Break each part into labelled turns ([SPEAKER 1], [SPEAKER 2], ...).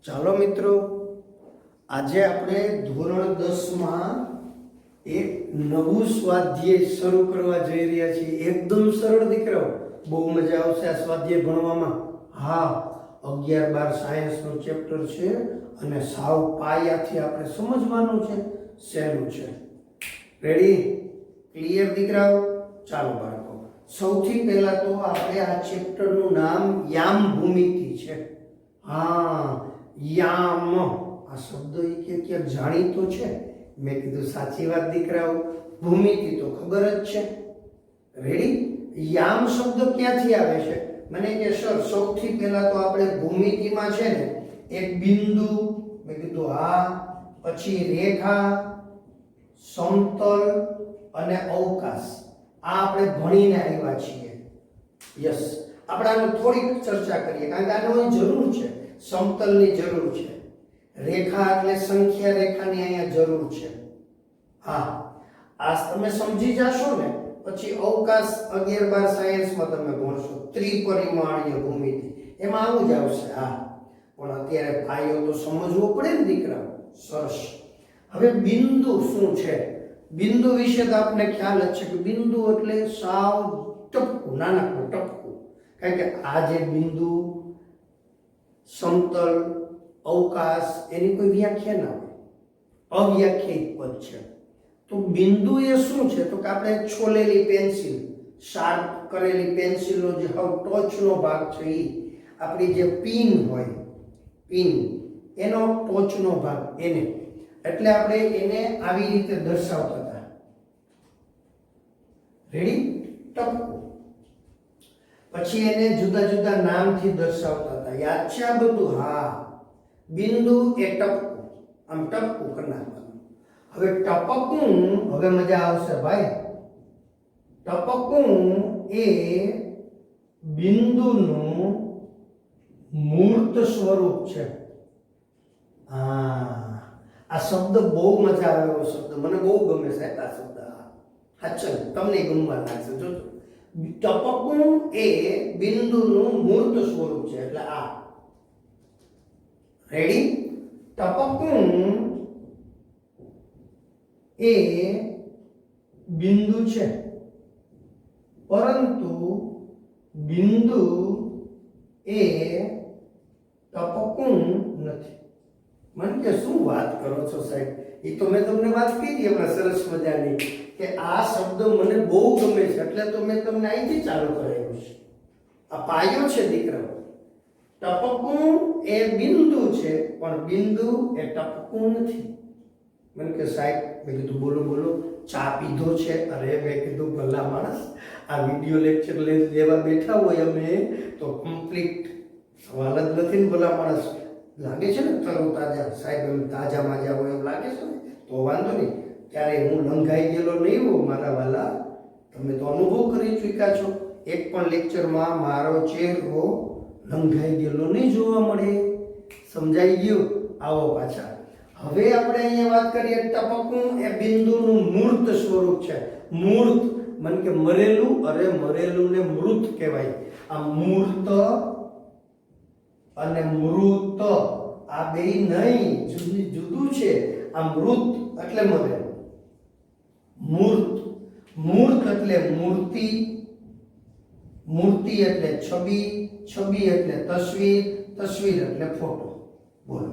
[SPEAKER 1] ચાલો મિત્રો, આજે આપણે ધોરણ 10 માં એક નવું સ્વાધ્યાય શરૂ કરવા જઈ રહ્યા છીએ। એકદમ સરળ દીકરાઓ, બહુ મજા આવશે આ સ્વાધ્યાય ભણવામાં। હા, 11-12 સાયન્સનું ચેપ્ટર છે અને સાવ પાયાથી આપણે સમજવાનું છે, સહેલું છે। રેડી? ક્લિયર દીકરાઓ? ચાલો બાળકો, સૌથી પહેલા તો આપણે આ ચેપ્ટરનું નામ યામ ભૂમિતિ છે। હા, યામ આ શબ્દ ક્યાંક જાણીતો છે? મેં કીધું સાચી વાત દીકરાઓ, ભૂમિતિ તો ખબર જ છે। રેડી? યામ શબ્દ ક્યાંથી આવે છે? મને કે સર સૌથી પહેલા તો આપણે ભૂમિતિમાં છે ને એક બિંદુ, મેં કીધું હા, પછી રેખા, સમતલ અને અવકાશ, આ આપણે ભણીને આવ્યા છીએ। યસ, આપણે આનું થોડીક ચર્ચા કરીએ કારણ કે આનો જરૂર છે। સમતલની જરૂર છે, રેખા એટલે સંખ્યા રેખાની અહીંયા જરૂર છે। હા, આ તમે સમજી જશો ને પછી અવકાશ 11-12 સાયન્સમાં તમે ભણશો, ત્રિપરિમાણીય ભૂમિતિ, એમાં આવું જ આવશે। હા, પણ અત્યારે ભાઈઓ તો સમજવું પડે ને દીકરા। સરસ। હવે બિંદુ શું છે? બિંદુ વિશે તો આપને ખ્યાલ જ છે કે બિંદુ એટલે સાવ ટપકું, નાનકડું ટપકું, કારણ કે આ જે બિંદુ, સમતલ, અવકાશ, એની કોઈ વ્યાખ્યા ના હોય, અવ્યાખ્યાયિત પદ છે। તો બિંદુ એ શું છે? તો કે આપણે છોલેલી પેન્સિલ, શાર્પ કરેલી પેન્સિલનો જે હવે ટોચનો ભાગ છે, એ આપણી જે પિન હોય, પિન એનો ટોચનો ભાગ, એને એટલે આપણે એને આવી રીતે દર્શાવતા હતા। રેડી? ટપકું। પછી એને જુદા જુદા નામથી દર્શાવતા હતા, યાદ છે આ બધું? હા, બિંદુ એ ટપકું, આમ ટપકું કરી નાખવાનું। હવે ટપકું, હવે મજા આવશે ભાઈ। ટપકું એ બિંદુનું મૂર્ત સ્વરૂપ છે। હા, આ શબ્દ બહુ મજા આવે એવો શબ્દ, મને બહુ ગમે સાહેબ આ શબ્દ। હા ચલ, તમને ગમવા લાગશે, જોજો। ટપકું એ બિંદુનું મૂર્ત સ્વરૂપ છે, એટલે આ। રેડી? ટપકું એ બિંદુ છે, પરંતુ બિંદુ એ ટપકું નથી। મને કે શું વાત કરો છો સાહેબ? એ તો મેં તમને વાત કરી હમણાં સરસ મજાની કે આ શબ્દ મને બહુ ગમે છે, એટલે તો મેં તમને અહીંથી ચાલુ કરાવ્યું છે। આ પાયો છે દીકરાઓ। ટપકું એ બિંદુ છે, પણ બિંદુ એ ટપકું નથી। મને કે સાહેબ, મેં કીધું બોલો બોલો, ચા પીધો છે? અરે મેં કીધું ભલા માણસ, આ વિડીયો લેક્ચર લેવા બેઠા હોય અમે તો કમ્પ્લીટ સવાલ જ નથી ને ભલા માણસ, લાગે છે ને તરો તાજા સાહેબ, એમ તાજા માજા હોય એમ લાગે છે ને, તો વાંધો નહીં, ત્યારે હું લંઘાઈ ગયેલો નહીં હોઉં મારા વાલા, તમે તો અનુભવ કરી ચૂક્યા છો। એક પણ લેક્ચરમાં મારો ચહેરો લંઘાઈ ગયેલો નહીં જોવા મળે। સમજાઈ ગયું? આવો પાછા। હવે આપણે અહીંયા વાત કરીએ, ટપકું એ બિંદુનું મૂર્ત સ્વરૂપ છે। મૂર્ત મને કે મરેલું, અરે મરેલું ને મૃત કહેવાય। આ મૂર્ત અને મૃત આ બે નહીં, જુદું છે। આ મૃત એટલે મરેલું, મૂર્ત, મૂર્ત એટલે મૂર્તિ, મૂર્તિ એટલે છબી, છબી એટલે તસવીર, તસવીર એટલે ફોટો। બોલો,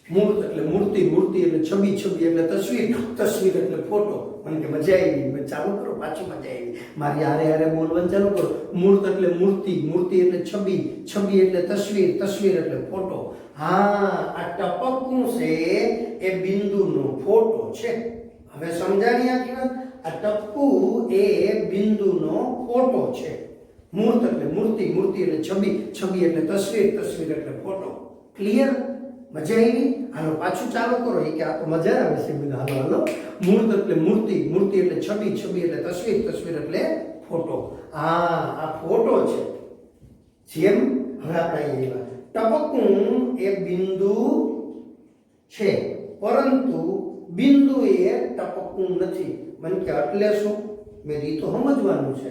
[SPEAKER 1] મૂર્ત એટલે મૂર્તિ, મૂર્તિ એટલે છબી, છબી એટલે તસવીર, તસવીર એટલે ફોટો। મને કે મજા આવી, ચાલુ કરો, પાછી મજા આવી, મારી હારે હારે બોલવાનું ચાલુ કરો। મૂર્ત એટલે મૂર્તિ, મૂર્તિ એટલે છબી, છબી એટલે તસવીર, તસવીર એટલે ફોટો। હા, આ ટપકું છે એ બિંદુનો ફોટો છે। હવે સમજાણી આખી વાત? આ ટપકું એ બિંદુનો ફોટો છે। મૂર્ત એટલે મૂર્તિ, મૂર્તિ એટલે છબી, છબી એટલે તસવીર, તસવીર એટલે ફોટો। ક્લિયર? મજા આવી? હાલો પાછું ચાલુ કરો, એ કે આ તો મજા આવે છે। હાલો હાલો, મૂર્ત એટલે મૂર્તિ, મૂર્તિ એટલે છબી, છબી એટલે તસવીર, તસવીર એટલે ફોટો। હા, આ ફોટો છે। જેમ હવે આપણે અહીંયા ટપકું એ બિંદુ છે, પરંતુ બિંદુ એ ટપકું નથી। મને કે એટલે શું? મેં એ તો સમજવાનું છે।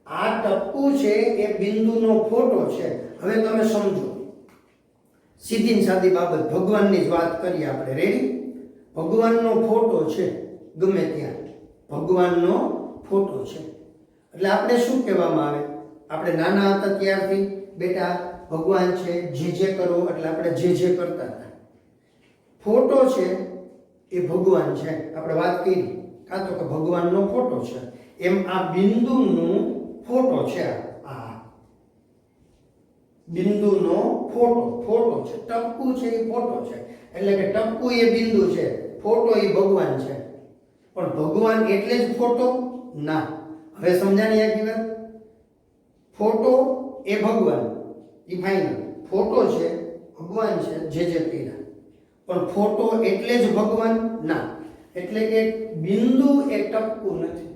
[SPEAKER 1] આ ટપકું છે એ બિંદુનો ફોટો છે। હવે તમે સમજો, સીધી ને સાદી બાબત, ભગવાનની જ વાત કરીએ આપણે. રેડી? ભગવાનનો ફોટો છે ગમે ત્યાં, ભગવાનનો ફોટો છે એટલે આપણે શું કહેવામાં આવે? આપણે નાના હતા ત્યારથી બેટા ભગવાન છે, જે કરો એટલે આપણે જે કરતા હતા. ફોટો છે એ ભગવાન છે, આપણે વાત કરી, કાં તો કે ભગવાનનો ફોટો છે. એમ આ બિંદુનું ફોટો છે. આ બિંદુનો ફોટો છે. ટપકું છે એ ફોટો છે, એટલે કે ટપકું એ બિંદુ છે, ફોટો એ ભગવાન છે. પણ ભગવાન એટલે જ ફોટો ના. હવે સમજાણી આખી વાત? ફોટો એ ભગવાન, એ ફાઇનલ. ફોટો છે ભગવાન છે, જે કર્યા. પણ ફોટો એટલે જ ભગવાન ના. એટલે કે બિંદુ એ ટપકું નથી.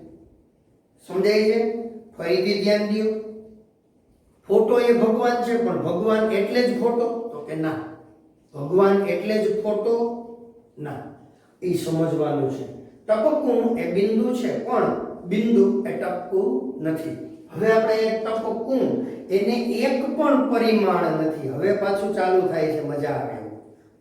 [SPEAKER 1] સમજાય છે? ફરીથી ધ્યાન દો. ફોટો એ ભગવાન છે, પણ ભગવાન એટલે જ ફોટો? તો કે ના. ભગવાન એટલે જ ફોટો ના. એ સમજવાનું છે. ટપકું એ બિંદુ છે, પણ બિંદુ એ ટપકું નથી. હવે આપણે એક ટપકું, એને એક પણ પરિમાણ નથી. હવે પાછું ચાલુ થાય છે, મજા આવે.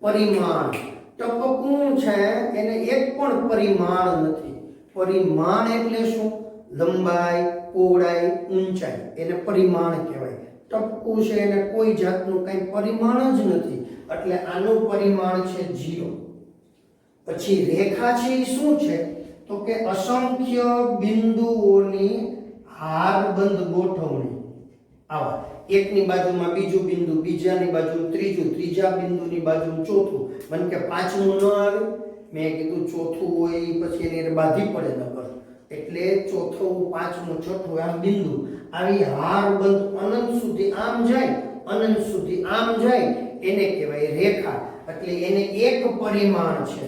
[SPEAKER 1] પરિમાણ ટપકું છે, એને એક પણ પરિમાણ નથી. પરિમાણ એટલે શું? લંબાઈ, પહોળાઈ, ઊંચાઈ, એને પરિમાણ કહેવાય. ટપકું છે એને કોઈ જાતનું કંઈ પરિમાણ જ નથી, એટલે આનું પરિમાણ છે 0. પછી રેખા છે એ શું છે? તો કે અસંખ્ય બિંદુઓની હારબંધ ગોઠવણી. આવા એકની બાજુમાં બીજું બિંદુ, બીજાની બાજુ ત્રીજું, ત્રીજા બિંદુની બાજુ ચોથું. મને કે પાંચમું ન આવે, મેં કીધું ચોથું હોય પછી એને બાધી પડે નંબર, એટલે ચોથું, પાંચમું, છઠ્ઠું આમ બિંદુ આવી હારબંધ અનંત સુધી આમ જાય, અનંત સુધી આમ જાય, એને કહેવાય રેખા. એટલે એને એક પરિમાણ છે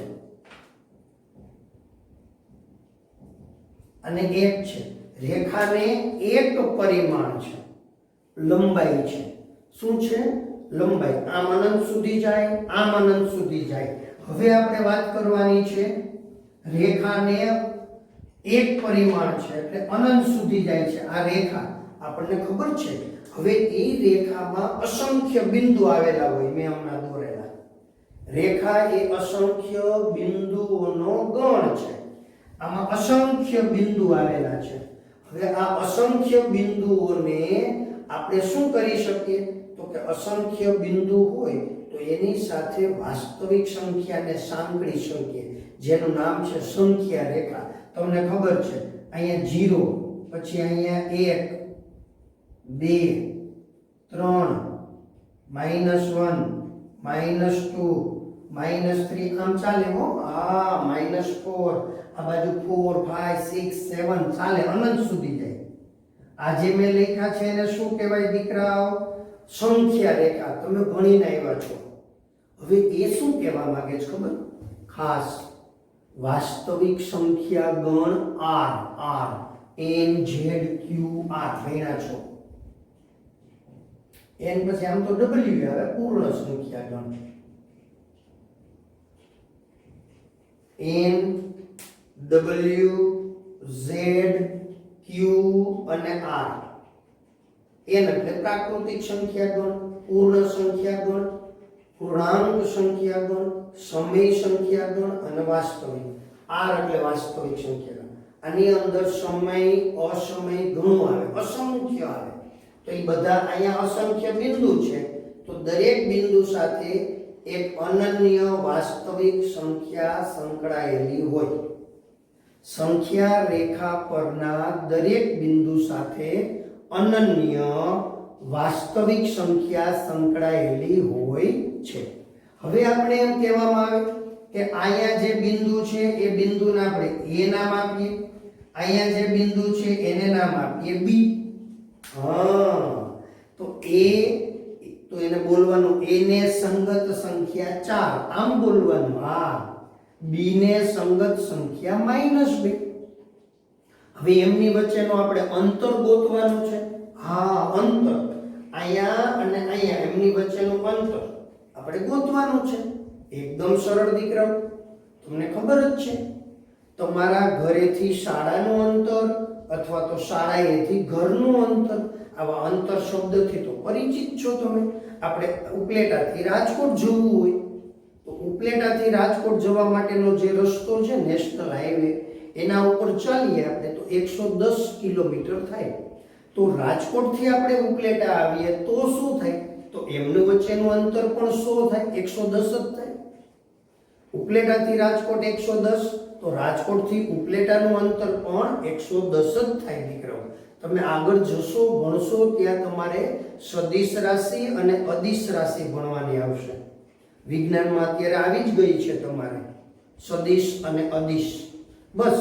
[SPEAKER 1] અને એક છે. રેખાને એક પરિમાણ છે, લંબાઈ છે. શું છે? લંબાઈ. આમ અનંત સુધી જાય, આમ અનંત સુધી જાય. હવે આપણે વાત કરવાની છે રેખાને એક પરિમાણ છે એટલે અનંત સુધી જાય છે આ રેખા, આપણને ખબર છે. હવે એ રેખામાં અસંખ્ય બિંદુ આવેલા હોય, મેં હમણાં દોરેલા. રેખા એ અસંખ્ય બિંદુઓનો ગણ છે. આમાં અસંખ્ય બિંદુ આવેલા છે. હવે આ અસંખ્ય બિંદુઓને આપણે શું કરી શકીએ? તો કે અસંખ્ય બિંદુ હોય તો એની સાથે વાસ્તવિક સંખ્યાને સાંકળી શકીએ, જેનું નામ છે સંખ્યા રેખા. તમને ખબર છે, અહીંયા 0, પછી અહીંયા 1, 2, 3, -1, -2, -3, આમ ચાલે હો. આ -4, આ બાજુ 4, 5, 6, 7 ચાલે, અનંત સુધી જાય. આ જે મેં લખ્યા છે એને શું કહેવાય દીકરાઓ? સંખ્યા રેખા. તમે ભણીને આવ્યા છો. હવે એ શું કહેવા માંગે છે ખબર? ખાસ વાસ્તવિક સંખ્યા ગણ R N Z Q R ભણ્યા છો. N પછી આમ તો W આવે, પૂર્ણ સંખ્યા ગણ. N W Z Q અને R. N એટલે પ્રાકૃતિક સંખ્યા ગણ, પૂર્ણ સંખ્યા ગણ, પૂર્ણાંક સંખ્યા ગણ, સમય સંખ્યા ગણ અને વાસ્તવિક. R એટલે વાસ્તવિક સંખ્યા ગણ. આની અંદર સમય, અસમય ઘણું આવે, અસંખ્ય આવે. તો એ બધા અહીંયા અસંખ્ય બિંદુ છે, તો દરેક બિંદુ સાથે એક અનન્ય વાસ્તવિક સંખ્યા સંકળાયેલી હોય. સંખ્યા રેખા પરના દરેક બિંદુ સાથે અનન્ય વાસ્તવિક સંખ્યા સંકળાયેલી હોય છે. હવે આપણે એમ કહેવામાં આવે કે અહીંયા જે બિંદુ છે એ બિંદુને આપણે A નામ આપીએ, અહીંયા જે બિંદુ છે એને નામ આપીએ B. તો A, તો એને બોલવાનું A ને સંગત સંખ્યા 4, આમ બોલવાનું. B ને સંગત સંખ્યા -2. હવે એમની વચ્ચેનો આપણે અંતર ગોતવાનું છે. અંતર અહીંયા અને અહીંયા એમની વચ્ચેનું અંતર આપણે ગોતવાનું છે. એકદમ સરળ દીકરાઓ, તમને ખબર જ છે. તમારા ઘરેથી શાળાનું અંતર અથવા તો શાળાએથી ઘરનું અંતર, આવા અંતર શબ્દથી તો પરિચિત છો તમે. આપણે ઉપલેટાથી રાજકોટ જવું હોય તો ઉપલેટાથી રાજકોટ જવા માટેનો જે રસ્તો છે નેશનલ હાઈવે, એના ઉપર ચાલીએ આપણે તો 110 કિલોમીટર થાય. તો રાજકોટથી આપણે ઉપલેટા આવીએ તો શું થાય? તો એમનું વચ્ચેનું અંતર પણ 100 થાય, 110 જ થાય. ઉપલેટાથી રાજકોટ 110, તો રાજકોટથી ઉપલેટાનું અંતર પણ 110 જ થાય દીકરાઓ. તમે આગળ જશો ભણશો ત્યાં તમારે સદિશ રાશિ અને અદિશ રાશિ ભણવાની આવશે. વિજ્ઞાનમાં અત્યારે આવી જ ગઈ છે તમારે સદિશ અને અદિશ. બસ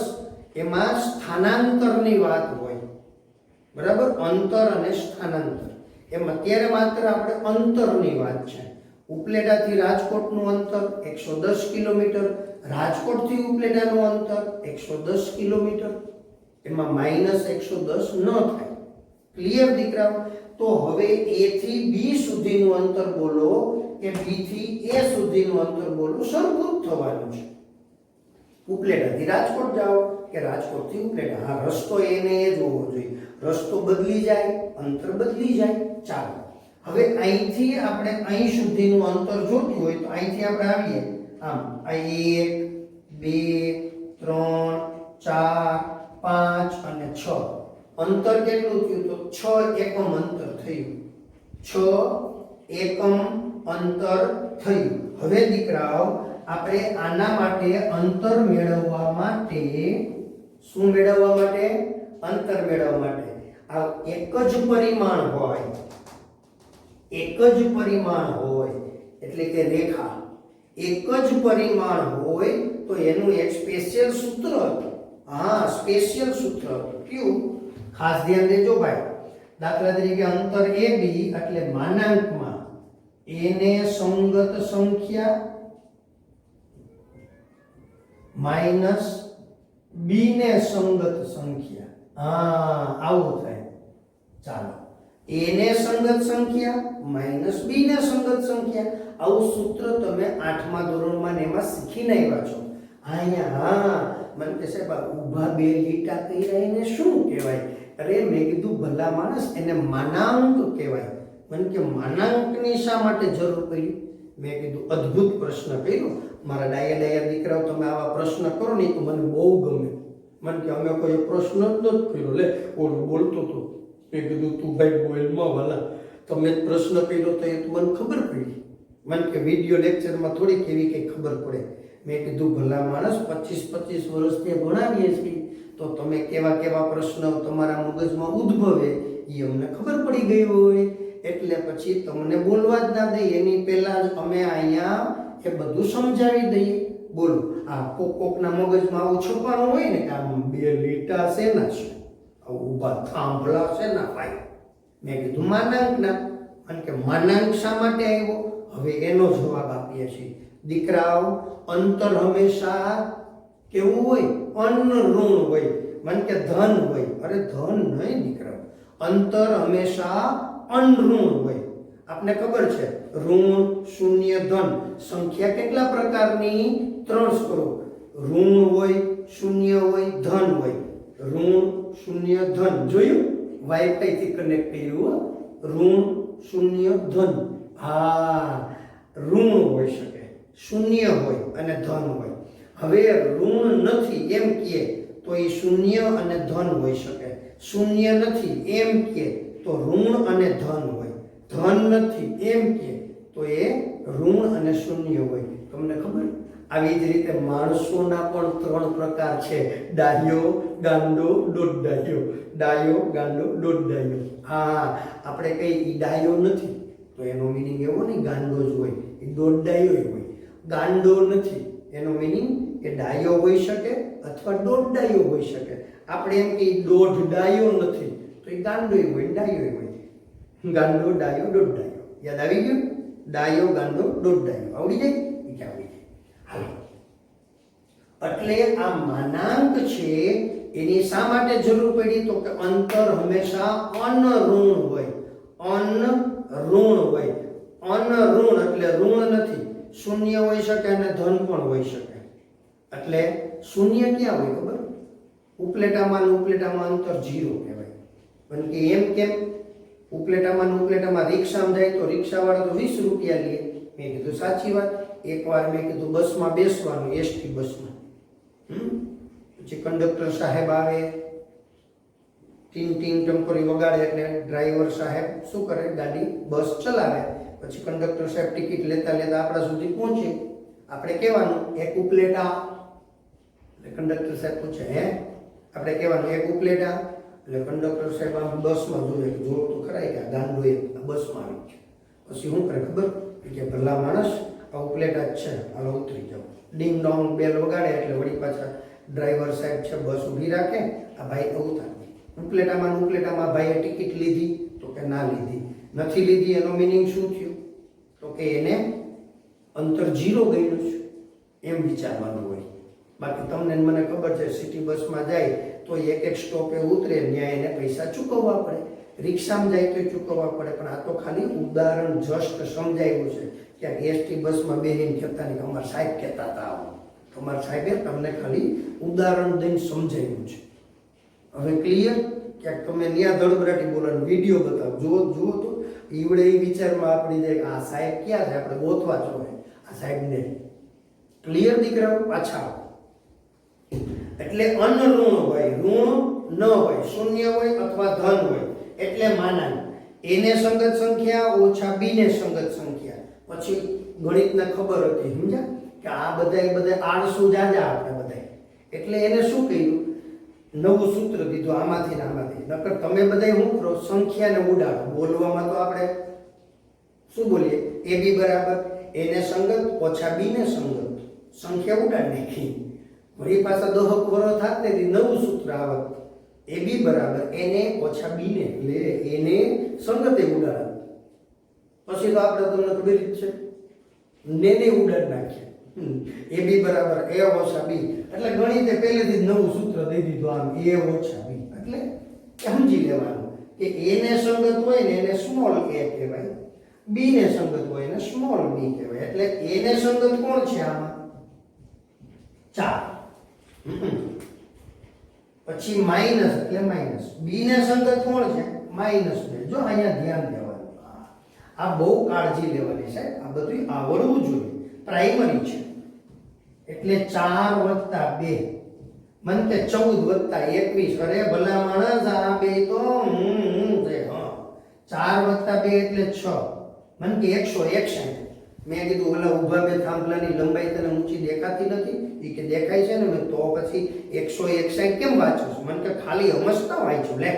[SPEAKER 1] એમાં સ્થાનાંતરની વાત હોય, બરાબર, અંતર અને સ્થાનાંતર. એમ અત્યારે માત્ર આપણે અંતરની વાત છે. ઉપલેટાથી રાજકોટનું અંતર 110 કિલોમીટર, રાજકોટથી ઉપલેટાનું અંતર 110 કિલોમીટર. એમાં -110 ન થાય. ક્લિયર દીકરાઓ? તો હવે A થી B સુધીનું અંતર બોલો કે B થી A સુધીનું અંતર બોલો, સરખું જ થવાનું છે. ઉપલેટાથી રાજકોટ જાઓ કે રાજકોટથી ઉપલેટા, હા રસ્તો એને જ હોવો જોઈએ. રસ્તો બદલી જાય, અંતર બદલી જાય. ચાલો હવે અહીંથી આપણે અહીં સુધીનું અંતર જોતું હોય તો અહીંથી આપણે આવીએ આમ, આ 1 2 3 4 5 અને 6. અંતર કેટલું થયું? તો 6 એકમ અંતર થયું. 6 એકમ અંતર થયું. હવે દીકરાઓ આપણે આના માટે અંતર મેળવવા માટે, શું મેળવવા માટે? અંતર મેળવવા માટે આ એક જ પરિમાણ હોય, એક જ પરિમાણ હોય એટલે કે રેખા એક જ પરિમાણ હોય તો એનું એક સ્પેશિયલ સૂત્ર હતું. હા, સ્પેશિયલ સૂત્ર હતું. કયું? ખાસ ધ્યાન દેજો ભાઈ. દાખલા તરીકે અંતર AB એટલે માનાંકમાં A ને સંગત સંખ્યા માઈનસ B ને સંગત સંખ્યા. હા, આવું થાય. ચાલો, A ને સંગત સંખ્યા માઈનસ B ને સંગત સંખ્યા. આવું સૂત્ર તમે 8મા ધોરણમાં ને એમાં શીખીને આવ્યા છો. અહીંયા હા મને કે સાહેબ ઊભા બે લીટા કર્યા એને શું કહેવાય? અરે મેં કીધું ભલા માણસ, એને માનાંક કહેવાય. મને કે માનાંકની શા માટે જરૂર પડી? મેં કીધું અદ્ભુત પ્રશ્ન કર્યો. મારા ડાયા દીકરાઓ તમે આવા પ્રશ્ન કરો ને તો મને બહુ ગમે. મને કે અમે કોઈ પ્રશ્ન જ નથી કર્યો, લે ઓલું બોલતો હતો. મેં કીધું તું ભાઈ બોલમાં વાલા, તમે જ પ્રશ્ન કર્યો તો એ તો મને ખબર પડી. મને કે વિડીયો લેક્ચરમાં થોડીક એવી કંઈ ખબર પડે. મેં કીધું ભલા માણસ 25 વર્ષથી ભણાવીએ છીએ તો તમે કેવા કેવા પ્રશ્નો તમારા મગજમાં ઉદ્ભવે એ અમને ખબર પડી ગઈ હોય એટલે પછી તમને બોલવા જ ના દઈએ. એની પહેલા જ અમે અહીંયા એ બધું સમજાવી દઈએ. બોલો, આ કોકના મગજમાં આવું છપાણું હોય ને કે આમ બે લીટા શેના છે, ઊભા થાંભલા શેના ભાઈ? મેં કીધું માનાંકના. અને કે માનાંક શા માટે આવ્યો? હવે એનો જવાબ આપીએ છીએ. દીકરાઓ, અંતર હંમેશા કેવું હોય? અનઋણ હોય. મને કે ધન હોય. અરે ધન નહીં દીકરાઓ, અંતર હંમેશા અનઋણ હોય. આપને ખબર છે ઋણ, શૂન્ય, ધન. સંખ્યા કેટલા પ્રકારની? 3 સ્વરૂપ. ઋણ હોય, શૂન્ય હોય, ધન હોય. ઋણ, શૂન્ય, ધન. જોયું? વાઈફાઈ થી કનેક્ટ કર્યું. ઋણ, શૂન્ય, ધન. હા, ઋણ હોઈ શકે, શૂન્ય હોય અને ધન હોય. હવે ઋણ નથી એમ કહે તો એ શૂન્ય અને ધન હોઈ શકે. શૂન્ય નથી એમ કહે તો ઋણ અને ધન હોય. ધન નથી એમ કહે તો એ ઋણ અને શૂન્ય હોય. તમને ખબર? આવી જ રીતે માણસોના પણ 3 પ્રકાર છે: ડાયો, ગાંડો, દોડડાયો. ડાયો, ગાંડો, દોડડાયો. હા, આપણે કઈ ડાયો નથી તો એનો મીનિંગ એવો નહીં ગાંડો જ હોય, એ દોડડાયો હોય. ગાંડો નથી એનો મીનિંગ કે ડાયો હોઈ શકે અથવા દોડડાયો હોઈ શકે. આપણે એમ કે દોડડાયો નથી તો એ ગાંડોય હોય, ડાયો હોય. ગાંડો, ડાયો, દોડડાયો. યાદ આવી ગયું? ડાયો, ગાંડો, દોડડાયો. આવડી જાય? એ કે આવડી જાય. હાલો, એટલે આ માનાંક છે એની શા માટે જરૂર પડી? તો કે અંતર હંમેશા અનઋણ હોય. અનઋણ હોય. અનઋણ એટલે ઋણ નથી. શૂન્ય હોઈ શકે અને ધન પણ હોઈ શકે. એટલે શૂન્ય ક્યાં હોય ખબર? ઉપલેટામાં અંતર 0 કહેવાય. પણ કે એમ કેમ? ઉપલેટામાં ને ઉપલેટામાં રિક્ષામાં જાય તો રિક્ષાવાળા તો 20 રૂપિયા લે. મેં કીધું સાચી વાત. એકવાર મેં કીધું બસમાં બેસવાનું, એસટી બસમાં. પછી કંડક્ટર સાહેબ આવે, ટીંગ ટીંગ ટંકોરી વગાડે એટલે ડ્રાઈવર સાહેબ શું કરે, ગાડી બસ ચલાવે. પછી કંડક્ટર સાહેબ ટિકિટ લેતા લેતા આપણા સુધી પહોંચે. આપણે કહેવાનું એક ઉપલેટા. એટલે કંડક્ટર સાહેબ પૂછે હે, આપણે કહેવાનું એક ઉપલેટા. એટલે કંડક્ટર સાહેબ આમ બસમાં જોવે, જોર તો ખરાય કે ગાંડો એક બસમાં આવી છે. પછી શું કરે ખબર કે ભલા માણસ આ ઉપલેટા જ છે, હાલો ઉતરી જાઓ. ડિંગ ડોંગ બેલ વગાડે એટલે વળી પાછા ડ્રાઈવર સાહેબ છે બસ ઊભી રાખે, આ ભાઈ ઉતારી. ઉપલેટામાં ભાઈએ ટિકિટ લીધી તો કે ના લીધી. નથી લીધી એનો મિનિંગ શું થયું તો કે એને અંતર 0 ગયું છે એમ વિચારવાનું હોય. બાકી તમને મને ખબર છે સિટી બસમાં જાય તો એક સ્ટોપે ઉતરે ત્યાં એને પૈસા ચૂકવવા પડે, રિક્ષામાં જાય તો ચૂકવવા પડે. પણ આ તો ખાલી ઉદાહરણ જસ્ટ સમજાવ્યું છે કે એસટી બસમાં બેહીને કહેતા નહીં, અમારા સાહેબ કહેતા હતા આવું. તમારા સાહેબે તમને ખાલી ઉદાહરણ દઈને સમજાવ્યું છે. હવે ક્લિયર? ક્યાંક તમે ન્યા ધડબડાટી બોલવાનો વિડીયો બતાવો, જુઓ તો ઈવડે એ વિચારમાં આપણી જાય કે આ સાહેબ ક્યાં છે, આપણે ગોતવા જોઈએ આ સાહેબને. ક્લિયર દીકરાઓ? પાછા એટલે અનઋણ હોય, ઋણ ન હોય, શૂન્ય હોય અથવા ધન હોય એટલે માનાનું. એને સંગત સંખ્યા ઓછા બી ને સંગત સંખ્યા. પછી ગણિતના ખબર હતી, સમજ્યા કે આ બધા આળસુ જાજા આપણે બધા. એટલે એને શું કહ્યું, નવું સૂત્ર દીધું આમાંથી ને આમાંથી. નકર તમે બધા શું કરો, સંખ્યાને ઉડાડો. બોલવામાં તો આપણે શું બોલીએ, એ બી બરાબર એને સંગત ઓછા બી ને સંગત. સંખ્યા ઉડાડી નાખી. વળી પાછા 10 વરસ થાત ને નવું સૂત્ર આવત, એ બી બરાબર એને ઓછા બી ને, એટલે એને સંગતે ઉડાડે. પછી તો આપણે તમને ખબર જ છે ને ઉડાડી નાખીએ. એ બી બરાબર એ ઓછા બી. એટલે ગણિતે પહેલેથી જ નવું સૂત્ર દઈ દીધું, આમ એ ઓછા બી. એટલે સમજી લેવાનું કે એને સંગત હોય ને એને સ્મોલ એ કહેવાય, બી ને સંગત હોય એને સ્મોલ બી કહેવાય. એટલે એને સંગત કોણ છે આમાં? 4. પછી માઇનસ એટલે માઇનસ. બી ને સંગત કોણ છે? -2. જો અહીંયા ધ્યાન દેવાનું, આ બહુ કાળજી લેવાની છે. આ બધું આવડવું જોઈએ, પ્રાઇમરી છે. એટલે 4 + 2 મન કે 14 + 21. અરે ભલા માણસ, આ બે તો છે. 4 + 2 એટલે 6. મન કે 161. મેં કીધું ઓલા ઊભા બે થાંભલાની લંબાઈ તને ઊંચી દેખાતી નથી? એ કે દેખાય છે ને. મેં તો પછી 161 કેમ વાંચું છું? મને કે ખાલી હમસતા વાંચું લે.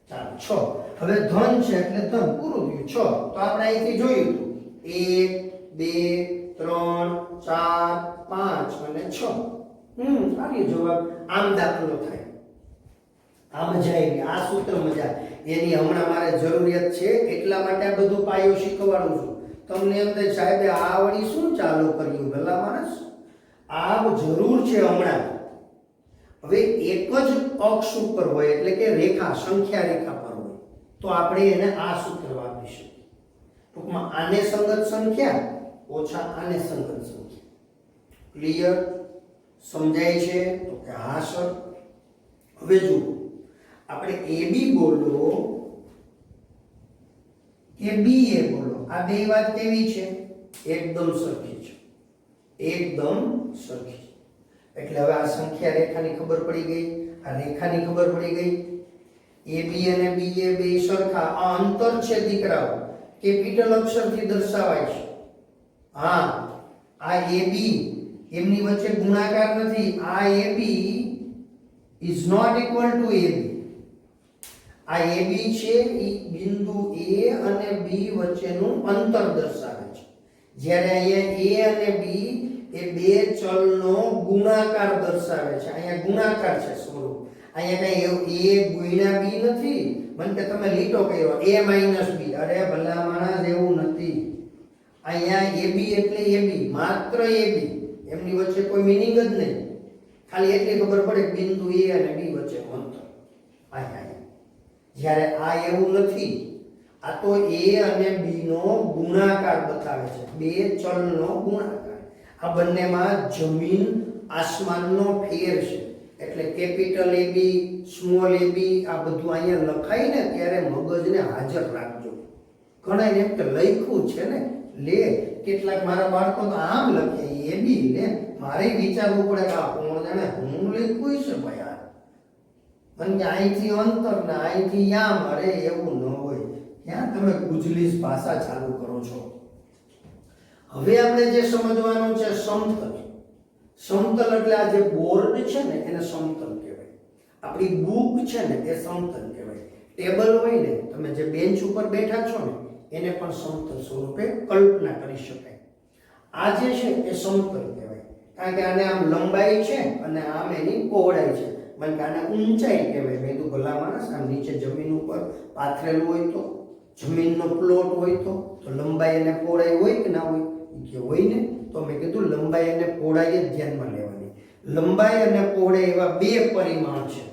[SPEAKER 1] ચાલો 6. હવે ધન છે એટલે ધન પૂરું થયું 6. તો આપણે અહીંથી જોયું હતું 1 2 3 4 5 અને 6. આવી જવાબ. આમ દાખલો થાય. આ મજા આવી, આ સૂત્ર મજા. એની હમણાં મારે જરૂરિયાત છે એટલા માટે આ બધું પાયો શીખવાડું છું. તમને એમ થાય સાહેબે આ વળી શું ચાલુ કર્યું? ભલા માણસ, આ જરૂર છે હમણાં. હવે એક જ અક્ષ ઉપર હોય એટલે કે રેખા, સંખ્યા રેખા પર હોય તો આપણે એને આ સૂત્ર વાપરીશું. ટૂંકમાં આને સંગત સંખ્યા ઓછા આને સંગત સંખ્યા. ક્લિયર? સમજાય છે? તો કે હા સર. હવે જુઓ, આપણે એ બી બોલો કે બી એ બોલો, આ બે વાત કેવી છે? એકદમ સરખી છે, એકદમ સરખી. એટલે હવે આ સંખ્યા રેખાની ખબર પડી ગઈ, આ રેખાની ખબર પડી ગઈ. એ બી અને બી એ બે સરખા. આ અંતર છે દીકરાઓ, કેપિટલ અક્ષરથી દર્શાવાય છે. હા, આ એ બી એમની વચ્ચે ગુણાકાર નથી. આ A B is not equal to A B. આ એ બી છે એ બિંદુ એ અને બી વચ્ચેનું અંતર દર્શાવે છે. જ્યારે અહીંયા એ અને બી એ બે ચલનો ગુણાકાર દર્શાવે છે. અહીંયા ગુણાકાર છે સ્વરૂપ. અહીંયા કઈ એ ગુણ્યા બી નથી. મને કે તમે લીટો કર્યો a - b. અરે ભલા માણસ, એવું નથી. અહીંયા ab એટલે ab, માત્ર ab. એમની વચ્ચે કોઈ મિનિંગ જ નહીં. ખાલી એટલી ખબર પડે બિંદુ a અને b વચ્ચેનું અંતર. અહીંયા જ્યારે આ એવું નથી. આ તો a અને b નો ગુણાકાર બતાવે છે, બે ચલનો ગુણાકાર. આ બંનેમાં જમીન આસમાનનો ફેર છે. એટલે કેપિટલ એ બી, સ્મોલ એ બી આ બધું અહીંયા લખાય ને ત્યારે મગજને હાજર રાખજો. ઘણા એમ કે લખ્યું છે ને લે, કેટલાક મારા બાળકો તો આમ લખે એ બી લે, મારે વિચારવું પડે કે આ કોણ જાણે હું લખ્યું છે ભાઈ આ, મને કે અહીંથી અંતર ને અહીંથી યામ, અરે એવું ન હોય. ક્યાં તમે ગુજલીસ ભાષા ચાલુ કરો છો. હવે આપણે જે સમજવાનું છે સમતલ. સમતલ એટલે આ જે બોર્ડ છે ને એને સમતલ કહેવાય. આપણી બુક છે ને એ સમતલ કહેવાય. ટેબલ હોય ને, તમે જે બેન્ચ ઉપર બેઠા છો ને એને પણ સમતલ સ્વરૂપે કલ્પના કરી શકાય. આ જે છે એ સમતલ કહેવાય, કારણ કે આને આમ લંબાઈ છે અને આમ એની પહોળાઈ છે. મને કે આને ઊંચાઈ કહેવાય. મેં કીધું ભલા માણસ, આમ નીચે જમીન ઉપર પાથરેલું હોય તો, જમીનનો પ્લોટ હોય તો લંબાઈ અને પહોળાઈ હોય કે ના હોય? કે હોય ને. તો મેં કીધું લંબાઈ અને પહોળાઈ જ ધ્યાનમાં લેવાની. લંબાઈ અને પહોળાઈ એવા બે પરિમાણ છે.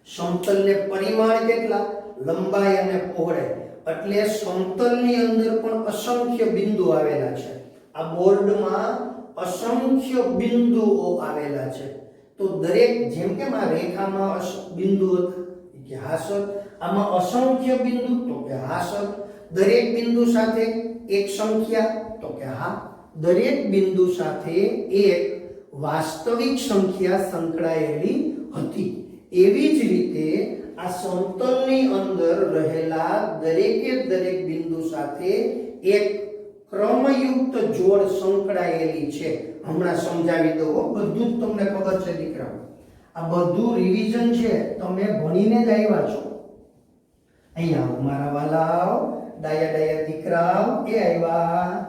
[SPEAKER 1] સમતલને પરિમાણ કેટલા? લંબાઈ અને પહોળાઈ. એટલે સમતલની અંદર પણ અસંખ્ય બિંદુ આવેલા છે. આ બોર્ડમાં અસંખ્ય બિંદુઓ આવેલા છે. તો દરેક, જેમ કે આ રેખામાં બિંદુ હતા કે હા સર, આમાં અસંખ્ય બિંદુ તો કે હા સર, દરેક બિંદુ સાથે એક સંખ્યા તો કે હા, દરેક બિંદુ સાથે એક વાસ્તવિક સંખ્યા સંકળાયેલી હતી. એવી જ રીતે આ સમતલની અંદર રહેલા દરેકે દરેક બિંદુ સાથે એક ક્રમયુક્ત જોડ સંકળાયેલી છે. હમણાં સમજાવી દઉં, બધું જ તમને ખબર છે દીકરાઓ. આ બધું રિવિઝન છે, તમે ભણીને જ આવ્યા છો. અહીંયા આવો મારા વાલાઓ, ડાયા ડાયા દીકરાઓ એ આવ્યા.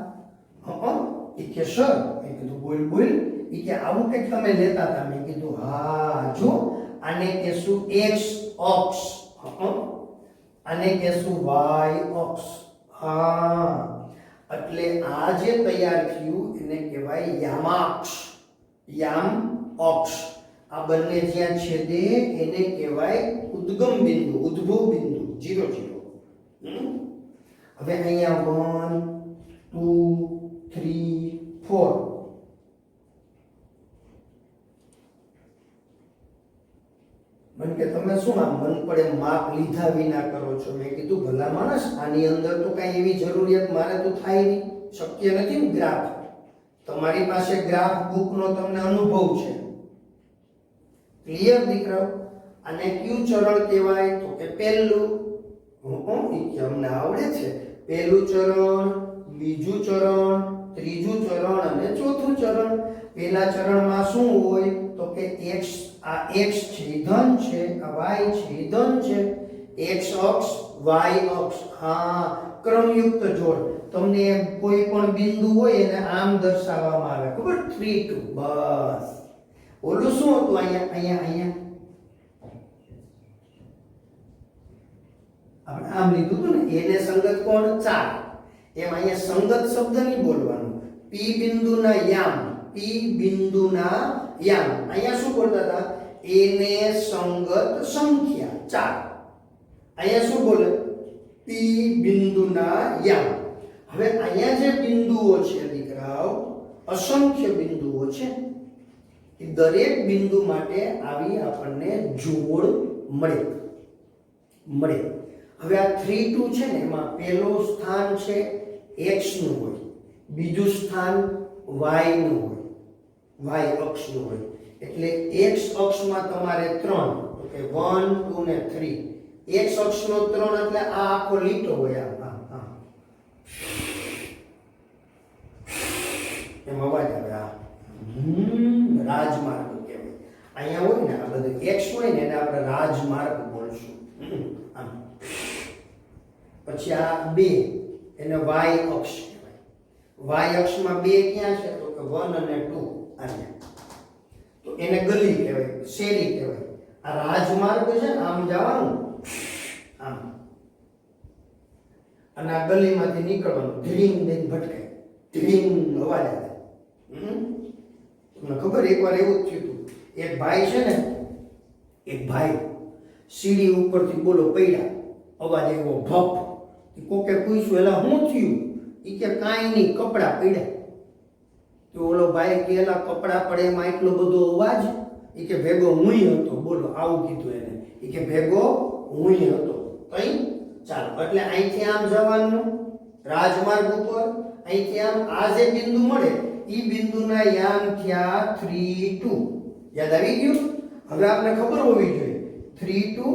[SPEAKER 1] એ કે સર, મેં કીધું બોલ બોલ. એ કે આવું કંઈક તમે લેતા હતા. મેં કીધું હા, જો આને કહેશું એક્સ અક્ષ, આને કહેશું વાય અક્ષ. હા, એટલે આ જે તૈયાર થયું એને કહેવાય યામાક્ષ, યામ અક્ષ. આ બંને જ્યાં છેદે એને કહેવાય ઉદ્ગમ બિંદુ, ઉદ્ભવ બિંદુ, 0 0. હવે અહીંયા 1 2 3 4 મને કે તમે શું આમ મન પડે માપ લીધા વિના કરો છો? મેં કીધું ભલા માણસ, આની અંદર તો કઈ એવી જરૂરિયાત મારે તો થાય નહીં, શક્ય નથી ને ગ્રાફ. તમારી પાસે ગ્રાફ બુકનો તમને અનુભવ છે. ક્લિયર દીકરાઓ? આને કયું ચરણ કહેવાય? તો કે પહેલું. કે અમને આવડે છે. પહેલું ચરણ, બીજું ચરણ, ત્રીજું ચરણ અને ચોથું ચરણ. પહેલા ચરણમાં શું હોય? તો કે x, આ x છે ધન છે, આ y છે ધન છે. x અક્ષ, y અક્ષ. હા, ક્રમયુક્ત જોડ. તમને કોઈ પણ બિંદુ હોય એને આમ દર્શાવવામાં આવે, ખબર? 3 2. બસ. ઓલું શું હતું અહીંયા? અહીંયા આપણે આમ લીધું હતું ને, એને સંગત કોણ? 4. એમ અહીંયા સંગત શબ્દ નહીં બોલવાનું. p બિંદુના યામ, p બિંદુના યામ. અહીંયા શું બોલતા હતા? એને સંગત સંખ્યા 4. અહીંયા શું બોલે? p બિંદુના યામ. હવે અહીંયા જે બિંદુઓ છે દીકરાઓ, અસંખ્ય બિંદુઓ છે. દરેક બિંદુ માટે આવી આપણને જોડ મળે. હવે આ 3 2 છે ને, એમાં પહેલું સ્થાન છે x નું હોય, બીજું સ્થાન y નું હોય, y અક્ષનું હોય. એટલે x અક્ષમાં તમારે 3, તો કે 1 2 ને 3. x અક્ષનો 3 એટલે આ આખો લીટો હોય. એમાં અવાજ આવે. રાજમાર્ગ કહેવાય. અહીંયા હોય ને, આ બધું x હોય ને એને આપણે રાજમાર્ગ બોલશું. પછી આ 2 એને y અક્ષ કહેવાય. y અક્ષમાં 2 ક્યાં છે? તો કે 1 અને 2. અહીંયા તો એને ગલી કહેવાય, શેરી કહેવાય. આ રાજમાર્ગ છે ને, આમ જવાનું, આમ, અને આ ગલીમાંથી નીકળવાનું. ધીંગ દઈને ભટકાય, ધીંગ અવાજ આવે. તમને ખબર, એકવાર એવું જ થયું હતું. એક ભાઈ છે ને, એક ભાઈ સીડી ઉપરથી બોલો પડ્યા, અવાજ એવો ભપ. કોકે પૂછ્યું, એલા શું થયું? એ કે કાંઈ નહીં, કપડાં પડ્યા. તો ઓલો ભાઈ કે એલા કપડાં પડે એમાં એટલો બધો અવાજ? એ કે ભેગો હુંય હતો. બોલો આવું કીધું એને, એ કે ભેગો હુંય હતો. કઈ ચાલો, એટલે અહીંથી આમ જવાનું રાજમાર્ગ ઉપર, અહીંથી આમ આ જે બિંદુ મળે ઈ બિંદુના યામ થયા 3 2. યાદ આવી ગયું? હવે આપણે ખબર હોવી જોઈએ 3 2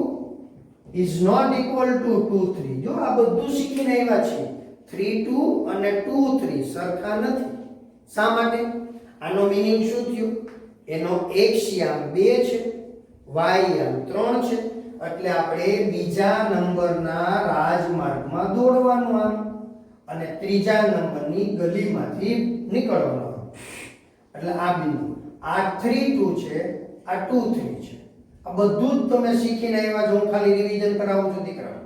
[SPEAKER 1] is not equal to 2 3. જો આ બધું શીખીને આવ્યા છે. 3 2 અને 2 3 સરખા નથી. શા માટે? આનો મીનિંગ શું થયું? એનો x યામ 2 છે, y યામ 3 છે, એટલે આપણે બીજા નંબરના રાજમાર્ગમાં દોડવાનું આમ, અને ત્રીજા નંબરની ગલીમાંથી નીકળવાનું. એટલે આ બિંદુ આ 3 2 છે, આ 2 3 છે. આ બધું જ તમે શીખીને આવ્યા છો. હું ખાલી રિવિઝન કરાવું છું દીકરા.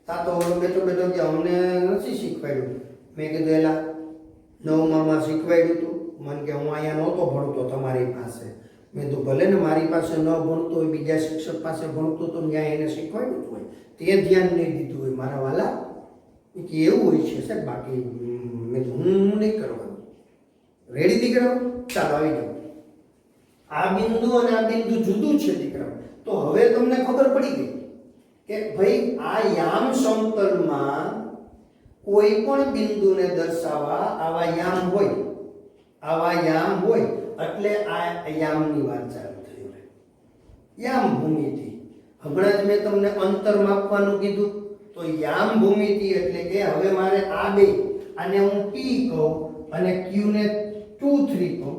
[SPEAKER 1] તા તો બેઠો બેઠો કે અમને નથી શીખવાડ્યું. મેં કીધું એલા 9માં શીખવાડ્યું હતું મને, કે હું અહીંયા નહોતો ભણતો તમારી પાસે. મેં તો ભલે ને મારી પાસે ન ભણતો હોય, બીજા શિક્ષક પાસે ભણતો તો ત્યાં એને શીખવાડ્યું હોય, તે ધ્યાન નહીં દીધું હોય મારા વાલા. કે એવું હોય છે સાહેબ, બાકી મેં તો હું નહીં કરવાનું. રેડી દીકરાઓ? ચાલો આવી જાઓ. આ બિંદુ અને આ બિંદુ જુદું છે દીકરાઓ. તો હવે તમને ખબર પડી ગઈ કે ભાઈ આ યામ સમતલમાં કોઈ પણ બિંદુને દર્શાવવા આવા યામ હોય, એટલે આ યામની વાત ચાલુ થઈ. યામ ભૂમિતિ. હમણાં જ મેં તમને અંતર માપવાનું કીધું, તો યામ ભૂમિતિ એટલે કે હવે મારે આ બે, આને હું p કહું અને q ને 2 3 કહું.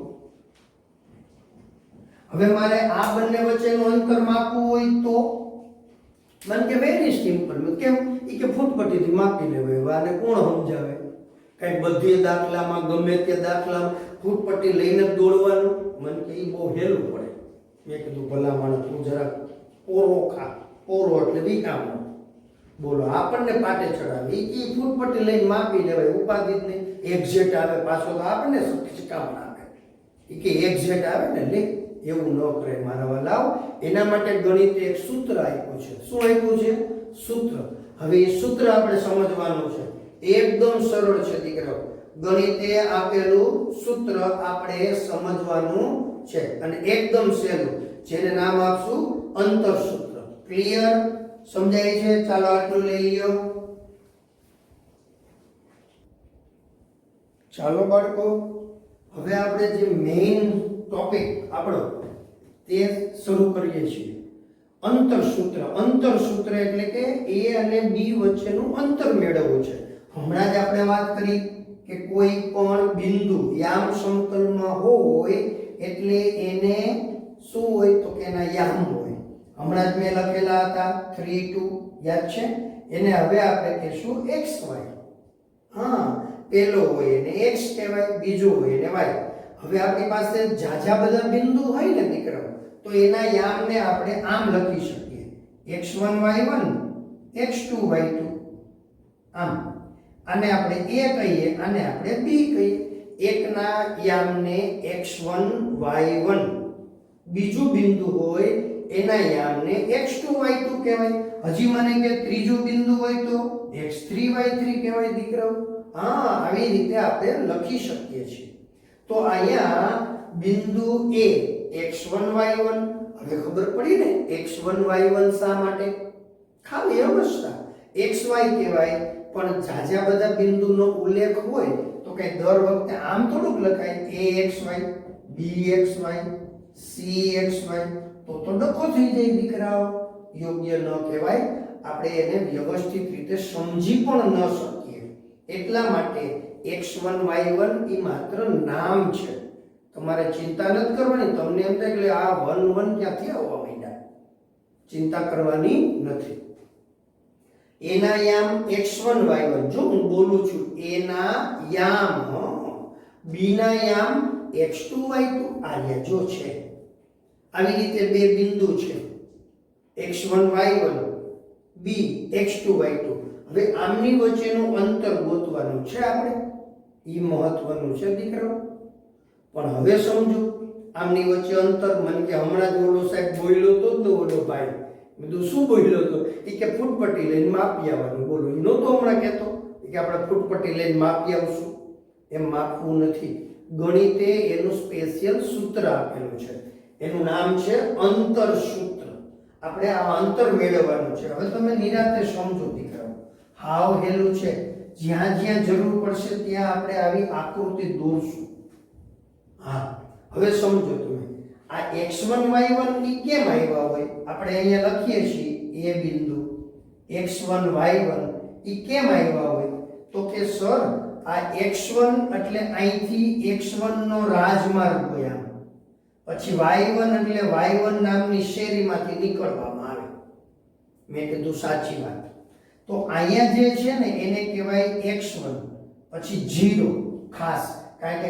[SPEAKER 1] હવે મારે આ બંને વચ્ચેનું અંતર માપવું હોય તો મને કે વેરી સિમ્પલ. કેમ? એ કે ફૂટપટ્ટીથી માપી લેવાય. આને કોણ સમજાવે? કઈ બધી દાખલામાં ગમે તે દાખલામાં ફૂટપટ્ટી લઈને જ દોડવાનું. મને કે એ બહુ હેલું પડે. મેં કીધું ભલા માણસ તું જરાક પોરો ખા. પોરો એટલે વિકામો. બોલો આપણને પાટે ચડાવે. એ ફૂટપટ્ટી લઈને માપી લેવાય. ઉપાધિ જ નહીં. એક્ઝેક્ટ આવે પાછો તો આપણને શિકામણ આપે. એ કે એક્ઝેક્ટ આવે ને લે, એવું ન કરે મારા વાલાઓ. એના માટે ગણિતે એક સૂત્ર આપ્યું છે. શું આપ્યું છે? સૂત્ર. હવે એ સૂત્ર આપણે સમજવાનું છે. એકદમ સરળ છે દીકરાઓ. ગણિતે આપેલું સૂત્ર આપણે સમજવાનું છે અને એકદમ સહેલું, જેને નામ આપશું અંતર સૂત્ર. ક્લિયર? સમજાય છે? ચાલો આટલું લઈ લ્યો. ચાલો બાળકો, હવે આપણે જે મેઇન ટોપિક આપણો તે શરૂ કરીએ છીએ. અંતર સૂત્ર. અંતર સૂત્ર એટલે કે a અને b વચ્ચેનું અંતર મેળવવું છે. હમણાં જ આપણે વાત કરી કે કોઈ પણ બિંદુ યામ સમતલમાં હોય એટલે એને શું હોય? તો કે એના યામ હોય. હમણાં જ મેં લખેલા હતા 3 2, યાદ છે? એને હવે આપણે કહેશું xy. હા, પેલો હોય એને x કહેવાય, બીજો હોય એને y. હવે આપણી પાસે જાજા બધા બિંદુ હોય ને દીકરાઓ, તો એના યામને આપણે આમ લખી શકીએ. x1 y1, x2 y2. આમ આને આપણે a કહીએ, આને આપણે b કહીએ. એકના યામને x1 y1, બીજું બિંદુ હોય એના યામને x2 y2 કહેવાય. હજી મને કે ત્રીજું બિંદુ હોય તો x3 y3 કહેવાય દીકરાઓ. હા, આવી રીતે આપણે લખી શકીએ છીએ. તો અહીંયા બિંદુ a x1 y1. હવે ખબર પડી ને x1 y1 શા માટે? ખાલી અવસ્થા xy કહેવાય. પણ જાજા બધા બિંદુનો ઉલ્લેખ હોય તો કઈ દર વખતે આમ થોડુંક લખાય axy, bxy, cxy. તો ડખો થઈ જાય દીકરાઓ, યોગ્ય ન કહેવાય. આપણે એને વ્યવસ્થિત રીતે સમજી પણ ન શકીએ. એટલા માટે x1 y1 એ માત્ર નામ છે. તમારે ચિંતા નથી કરવાની. તમને એમ થાય કે આ 1 1 ક્યાંથી આવવા માંડ્યા, ચિંતા કરવાની નથી. એના યામ x1 y1. જો હું બોલું છું એના યામ, b ના યામ x2 y2. આ જો છે આવી રીતે બે બિંદુ છે x1 y1, b x2 y2. હવે આમની વચ્ચેનું અંતર ગોતવાનું છે આપણે. એ મહત્વનું છે દીકરો. પણ હવે સમજો આમની વચ્ચે અંતર. મને કે હમણાં જ ઓલો સાહેબ બોલ્યો તો જ ઓલો ભાઈ. બધું શું બોલ્યો તો? એ કે ફૂટપટ્ટી લઈને માપી આવવાનું. બોલો, એ નહોતો હમણાં કહેતો કે આપણે ફૂટપટ્ટી લઈને માપી આવશું. એમ માપવું નથી. ગણિતે એનું સ્પેશિયલ સૂત્ર આપેલું છે. એનું નામ છે અંતર સૂત્ર. આપણે આ અંતર મેળવવાનું છે. હવે તમે નિરાંતે સમજો દીકરાઓ, હાવ હેલું છે. જ્યાં જ્યાં જરૂર પડશે ત્યાં આપણે આવી આકૃતિ દોરશું. હા, હવે સમજો તમે. આ x1 y1 ઈ કેમ આવ્યા હોય? આપણે અહીંયા લખીએ છીએ એ બિંદુ x1 y1 ઈ કેમ આવ્યા હોય? તો કે સર આ x1 એટલે અહીંથી x1 નો રાજમાર્ગ હોય આમ, પછી y1 એટલે y1 નામની શેરીમાંથી નીકળવામાં આવે. મેં કીધું સાચી વાત. તો અહીંયા જે છે ને એને કહેવાય x1, પછી 0 ખાસ, કારણ કે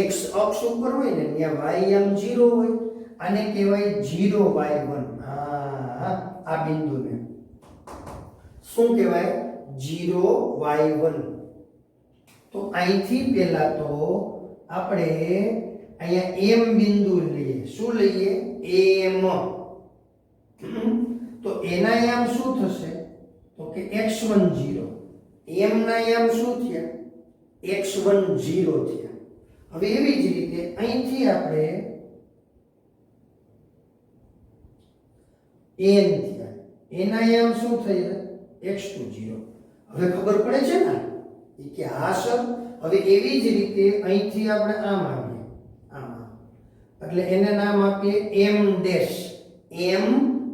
[SPEAKER 1] x અક્ષ ઉપર હોય ને ત્યાં y આમ 0 હોય, આને કહેવાય 0y1. હા, આ બિંદુને શું કહેવાય? 0y1. તો અહીંથી પહેલા તો આપણે અહીંયા m બિંદુ લઈએ. શું લઈએ? m. તો એના યામ શું થશે? તો કે x1 0. m ના યામ શું થયા? x1 0 થયા. હવે એવી જ રીતે અહીંથી આપણે n થયા, એના યામ શું થયા? x2 0. હવે ખબર પડે છે ને કે હા સર. હવે એવી જ રીતે અહીંથી આપણે આમ આવીએ, આમ, એટલે એને નામ આપીએ m ડેશ. m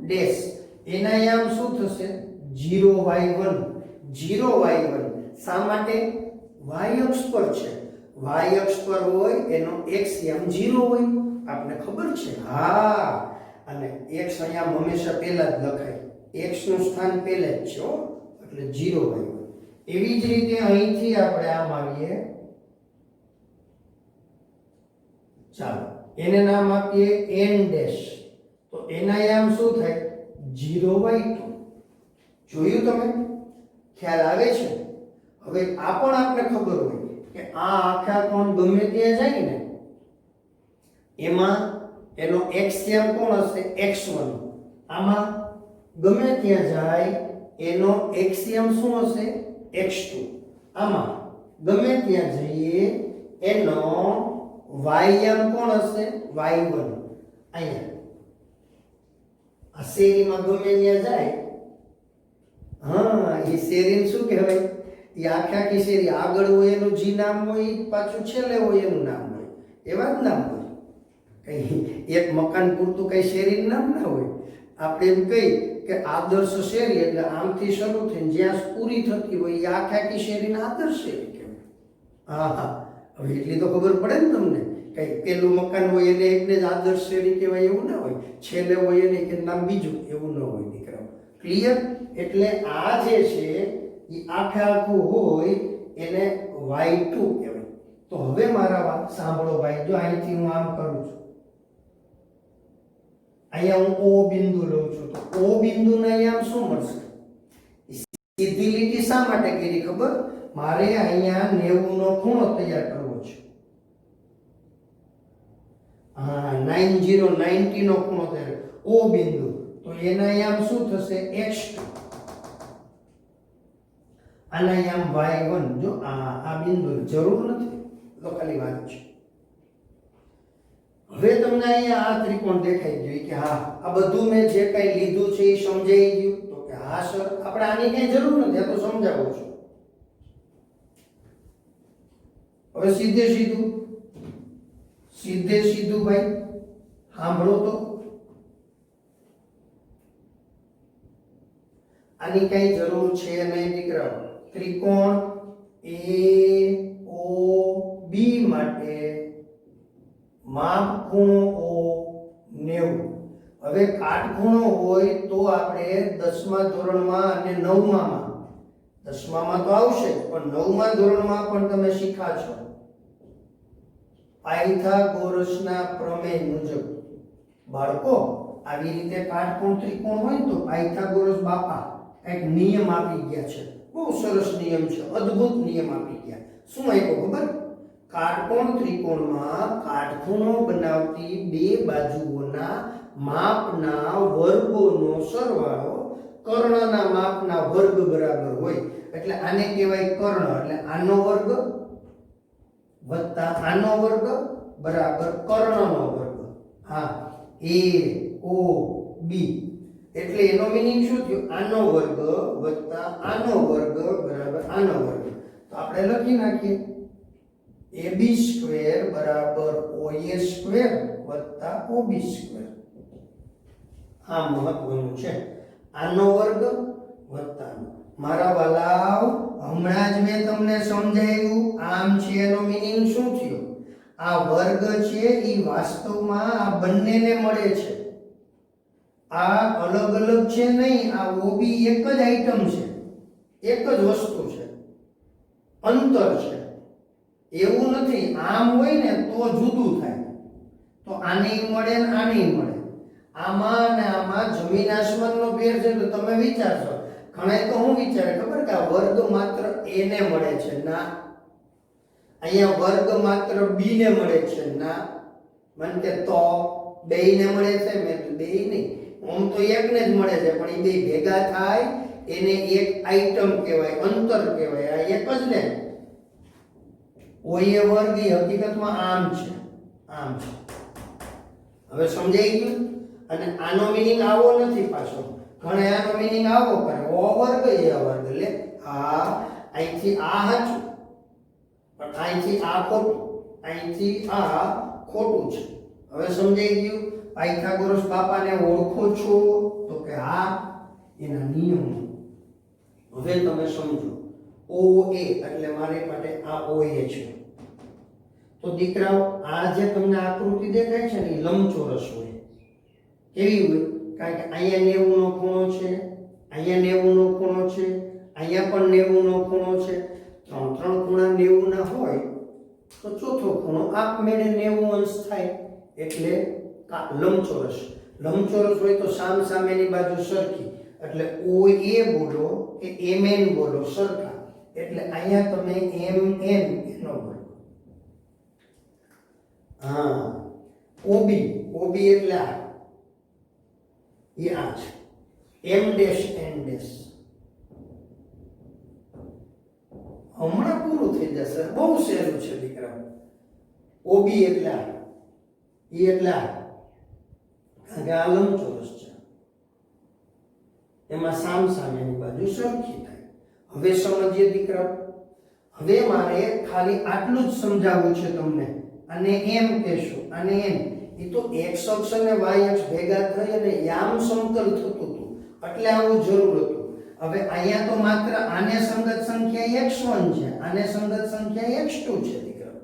[SPEAKER 1] ડેશ એના યામ શું થશે? 0y1. 0y1 શા માટે? y અક્ષ પર છે. y અક્ષ પર હોય એનો x યામ 0 હોય, આપને ખબર છે. હા, અને x અહીંયા હંમેશા પહેલા જ લખાય. x નું સ્થાન પહેલા જ છે, એટલે 0y1. એવી જ રીતે અહીંથી આપણે આમ આવીએ, ચાલો એને નામ આપીએ n ડેશ. તો એના યામ શું થાય? 0y2. જોયું તમે? ખ્યાલ આવે છે? હવે આ પણ આપણે ખબર હોય કે આ આખા કોણ ગમે ત્યાં જાય ને એમાં એનો x યામ કોણ હશે? x1. આમાં ગમે ત્યાં જાય એનો x યામ શું હશે? x2. આમાં ગમે ત્યાં જઈએ એનો y યામ કોણ હશે? y1. અહીંયા આ શેરીમાં ગમે ત્યાં જાય, હા, એ શેરીને શું કહેવાય? એ આખી શેરી આગળ હોય એનું જી નામ હોય, પાછું છેલ્લે હોય એનું નામ હોય, એવા જ નામ હોય. કઈ એક મકાન પૂરતું કઈ શેરીનું નામ ના હોય. આપણે એમ કહી કે આદર્શ શેરી એટલે આમથી શરૂ થઈને જ્યાં પૂરી થતી હોય એ આખી શેરીને આદર્શ શેરી કહેવાય. હા હા, હવે એટલી તો ખબર પડે ને તમને. કઈ પેલું મકાન હોય એને એકને જ આદર્શ શેરી કહેવાય એવું ના હોય, છેલ્લે હોય એને કે નામ બીજું એવું ન હોય દીકરાઓ. ક્લિયર? એટલે આ જે છે એ આખું હોય એને y2 કહેવાય. તો હવે મારા વાત સાંભળો ભાઈ. જો અહીંથી હું આમ કરું છું, અહીંયા હું O બિંદુ લઉં છું, તો O બિંદુના યામ શું મળશે? સીધી લીટી શા માટે કરી ખબર? મારે અહીંયા 90 નો ખૂણો તૈયાર કરવો છે. હા, 90 નો ખૂણો તૈયાર. O બિંદુ, તો એના યામ શું થશે? x2. આના યામ y1. જો આ બિંદુ જરૂર નથી, તો ખાલી વાત છે. હવે તમને અહીંયા આ ત્રિકોણ દેખાઈ ગયું કે હા આ બધું મેં જે કઈ લીધું છે એ સમજાઈ ગયું? તો કે હા સર, આપણે આની કઈ જરૂર નથી, આ તો સમજાવું છું. હવે સીધે સીધું ભાઈ સાંભળો તો. આની કઈ જરૂર છે નહીં દીકરાઓ. ત્રિકોણ AOB માટે માપ ખૂણો O 90. હવે કાટખૂણો હોય તો આપણે 10મા ધોરણમાં અને 9મામાં, 10મામાં તો આવશે પણ 9મા ધોરણમાં પણ તમે શીખા છો પાયથાગોરસના પ્રમેય મુજબ. બાળકો, આવી રીતે કાટકોણ ત્રિકોણ હોય તો પાયથાગોરસ બાપા એક નિયમ આપી ગયા છે. બહુ સરસ નિયમ છે, અદ્ભુત નિયમ આપી ગયા. શું આપ્યો ખબર? કાટકોણ ત્રિકોણમાં કાટખૂણો બનાવતી બે બાજુઓના માપના વર્ગોનો સરવાળો કર્ણના માપના વર્ગ બરાબર હોય. એટલે આને કહેવાય કર્ણ. એટલે આનો વર્ગ વત્તા આનો વર્ગ બરાબર કર્ણનો વર્ગ. હા, એ ઓ બી એટલે એનો મીનિંગ શું થયું આનો વર્ગ વત્તા આનો વર્ગ બરાબર આનો વર્ગ તો આપણે લખી નાખીએ ab સ્ક્વેર બરાબર oa સ્ક્વેર વત્તા ob સ્ક્વેર આ મહત્વનું છે આનો વર્ગ વત્તા મારા વાલાઓ હમણાં જ મેં તમને સમજાવ્યું આમ છે એનો મીનિંગ શું થયો આ વર્ગ છે એ વાસ્તવમાં આ બંનેને મળે છે આ અલગ અલગ છે નહીં આ OB એક જ આઈટમ છે એક જ વસ્તુ છે અંતર છે એવું નથી આમ હોય ને તો જુદું થાય તો આને મળે ને આને મળે આમાં ને આમાં જમીન આસમાનનો ફેર છે તો તમે વિચારશો ઘણા તો હું વિચારે ખબર કે આ વર્ગ માત્ર a ને મળે છે ના અહીંયા વર્ગ માત્ર b ને મળે છે ના મન કે તો બેયને મળે છે મેં તો બેય નહીં આમ તો એકને જ મળે છે પણ એ બે ભેગા થાય એને એક આઈટમ કહેવાય અંતર કહેવાય આ એક જ ને ઓએ વર્ગ એ હકીકતમાં આમ છે હવે સમજાઈ ગયું અને આનો મીનિંગ આવો નથી પાછો ઘણા આનો મીનિંગ આવો કરે ઓ વર્ગ એ વર્ગ એટલે આ અહીંથી આ સાચું પણ અહીંથી આ ખોટું અહીંથી આ ખોટું છે હવે સમજાઈ ગયું પાયથાગોરસ બાપાને ઓળખો છો તો કે હા એના નિયમો હવે તમે સમજો OA એટલે મારી માટે આ OA છે તો દીકરાઓ આ જે તમને આકૃતિ દેખાય છે ને એ લંબચોરસ હોય કેવી હોય કારણ કે અહીંયા 90 નો ખૂણો છે અહીંયા 90 નો ખૂણો છે અહીંયા પણ 90 નો ખૂણો છે ત્રણ ખૂણા 90 ના હોય તો ચોથો ખૂણો આપમેળે 90 અંશ થાય એટલે લંબચોરસ હોય તો સામેની બાજુ સરખી એટલે OA બોલો કે MN બોલો સરખા એટલે અહીંયા તમે MN એનો બોલો હા OB એટલે આ છે M ડેશ N ડેશ હમણાં પૂરું થઈ જશે બહુ સહેલું છે દીકરા OB એટલે આ એટલે આ કારણ કે આ લંબચોરસ છે એમાં સામેની બાજુ સરખી થાય હવે સમજીએ દીકરા હવે મારે ખાલી આટલું જ સમજાવવું છે તમને અને એમ કહેશું અને એમ એ તો x અક્ષ અને y અક્ષ ભેગા થઈ અને યામ સમતલ થતું હતું એટલે આવું જરૂર હતું હવે અહીંયા તો માત્ર આને સંગત સંખ્યા x1 છે આને સંગત સંખ્યા x2 છે દીકરા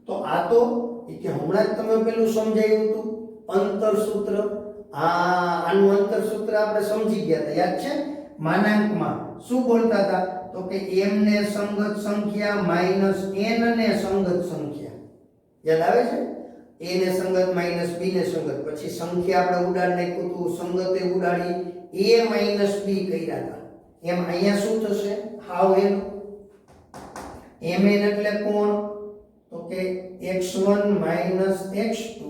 [SPEAKER 1] તો આ તો કે હમણાં જ તમે પેલું સમજાયું હતું અંતર સૂત્ર આનું અંતર સૂત્ર આપણે સમજી ગયા હતા યાદ છે માનાંકમાં શું બોલતા હતા તો કે m ને સંગત સંખ્યા માઈનસ n ને સંગત સંખ્યા યાદ આવે છે a ને સંગત માઈનસ b ને સંગત પછી સંખ્યા આપણે ઉડાડ નાખ્યું હતું સંગતે ઉડાડી a માઈનસ b કર્યા હતા એમ અહીંયા શું થશે હાવ એન mn એટલે કોણ તો કે x1 માઈનસ x2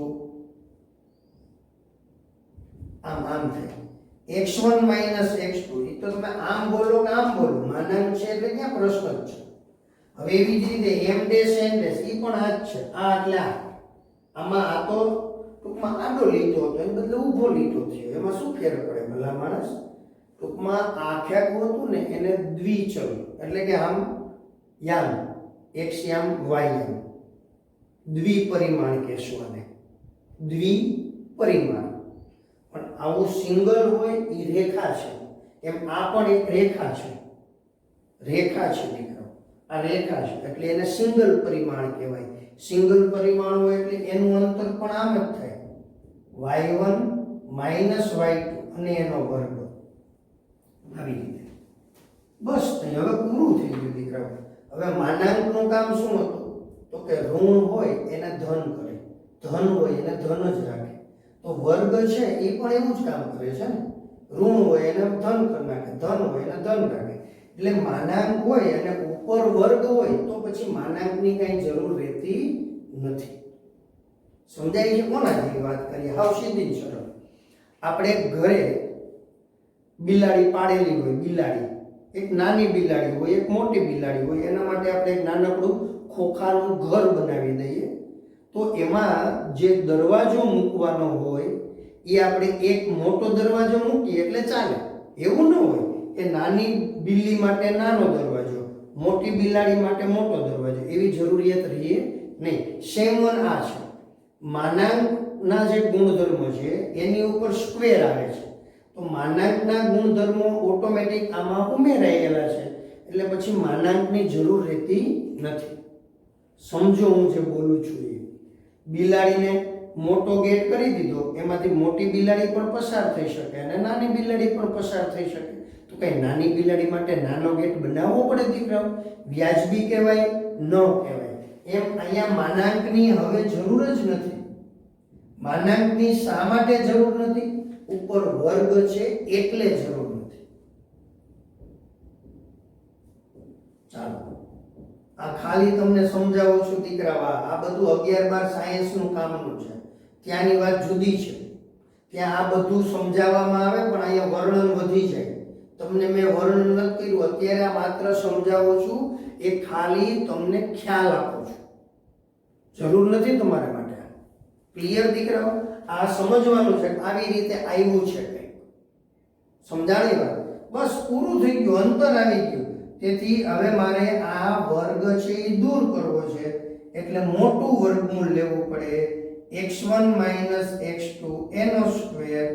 [SPEAKER 1] આમ થાય x1 માઈનસ x2 એ તો તમે આમ બોલો કે આમ બોલો માનાંક છે એટલે ક્યાં પ્રશ્ન જ છે હવે એવી જ રીતે m ડેશ n ડેશ એ પણ આ જ છે આ એટલે આમાં આ તો ટૂંકમાં આડો લીટો હતો એને બદલે ઊભો લીટો થયો એમાં શું ફેર પડે ભલા માણસ ટૂંકમાં આખ્યાકું હતું ને એને દ્વિચલ એટલે કે આમ યામ x યામ y યામ દ્વિપરિમાણ કહેશું આને દ્વિપરિમાણ પણ આવું સિંગલ હોય એ રેખા છે એમ આ પણ એક રેખા છે દીકરો આ રેખા છે એટલે એને સિંગલ પરિમાણ કહેવાય સિંગલ પરિમાણ હોય એટલે એનું અંતર પણ આમ જ થાય y1 માઈનસ y2 અને એનો વર્ગ આવી રીતે બસ હવે પૂરું થઈ ગયું દીકરાઓ હવે માનાંકનું કામ શું હતું તો કે ઋણ હોય એને ધન કરે ધન હોય એને ધન જ રાખે તો વર્ગ છે એ પણ એવું જ કામ કરે છે ને ઋણ હોય એને ધન કરી નાખે ધન હોય એને ધન રાખે એટલે માનાંક હોય અને ઉપર વર્ગ હોય તો પછી માનાંકની કાંઈ જરૂર રહેતી નથી સમજાય છે કોના જેવી વાત કરીએ હાવ સીધી સરળ આપણે ઘરે બિલાડી પાડેલી હોય બિલાડી એક નાની બિલાડી હોય એક મોટી બિલાડી હોય એના માટે આપણે એક નાનકડું ખોખાનું ઘર બનાવી દઈએ તો એમાં જે દરવાજો મૂકવાનો હોય એ આપણે એક મોટો દરવાજો મૂકીએ એટલે ચાલે. એવું ન હોય કે નાની બિલ્લી માટે નાનો દરવાજો, મોટી બિલાડી માટે મોટો દરવાજો, એવી જરૂરિયાત રહે નહીં. સેમ વન આ છે. માનાંકના જે ગુણધર્મ છે એની ઉપર સ્ક્વેર આવે છે, તો માનાંકના ગુણધર્મો ઓટોમેટિક આમાં ઉમેરાયેલા છે, એટલે પછી માનાંકની જરૂર રહેતી નથી. સમજો હું જે બોલું છું એ. બિલાડીને મોટો ગેટ કરી દીધો, એમાંથી મોટી બિલાડી પણ પસાર થઈ શકે અને નાની બિલાડી પણ પસાર થઈ શકે. તો કઈ નાની બિલાડી માટે નાનો ગેટ બનાવવો પડે દીકરાઓ? વ્યાજબી કહેવાય? ન કહેવાય. એમ અહીંયા માનાંકની હવે જરૂર જ નથી. માનાંકની શા માટે જરૂર નથી? ઉપર વર્ગ છે એટલે જરૂર નથી. ચાલો, આ ખાલી તમને સમજાવું છું દીકરાવા. આ બધું 11-12 સાયન્સનું કામનું છે. ત્યાંની વાત જુદી છે. ત્યાં આ બધું સમજાવવામાં આવે, પણ અહીંયા વર્ણન વધી જાય. તમને મેં વર્ણન નથી કર્યું, અત્યારે આ માત્ર સમજાવું છું. એ ખાલી તમને ખ્યાલ આપું છું. જરૂર નથી તમારા માટે. ક્લિયર દીકરાઓ? આ સમજવાનું છે આવી રીતે આવ્યું છે કંઈક. સમજાણી વાત? બસ પૂરું થઈ ગયું, અંતર આવી ગયું. તેથી હવે મારે આ વર્ગ છે એ દૂર કરવો છે, એટલે મોટું વર્ગમૂળ લેવું પડે. x1 - x2 એનો સ્ક્વેર,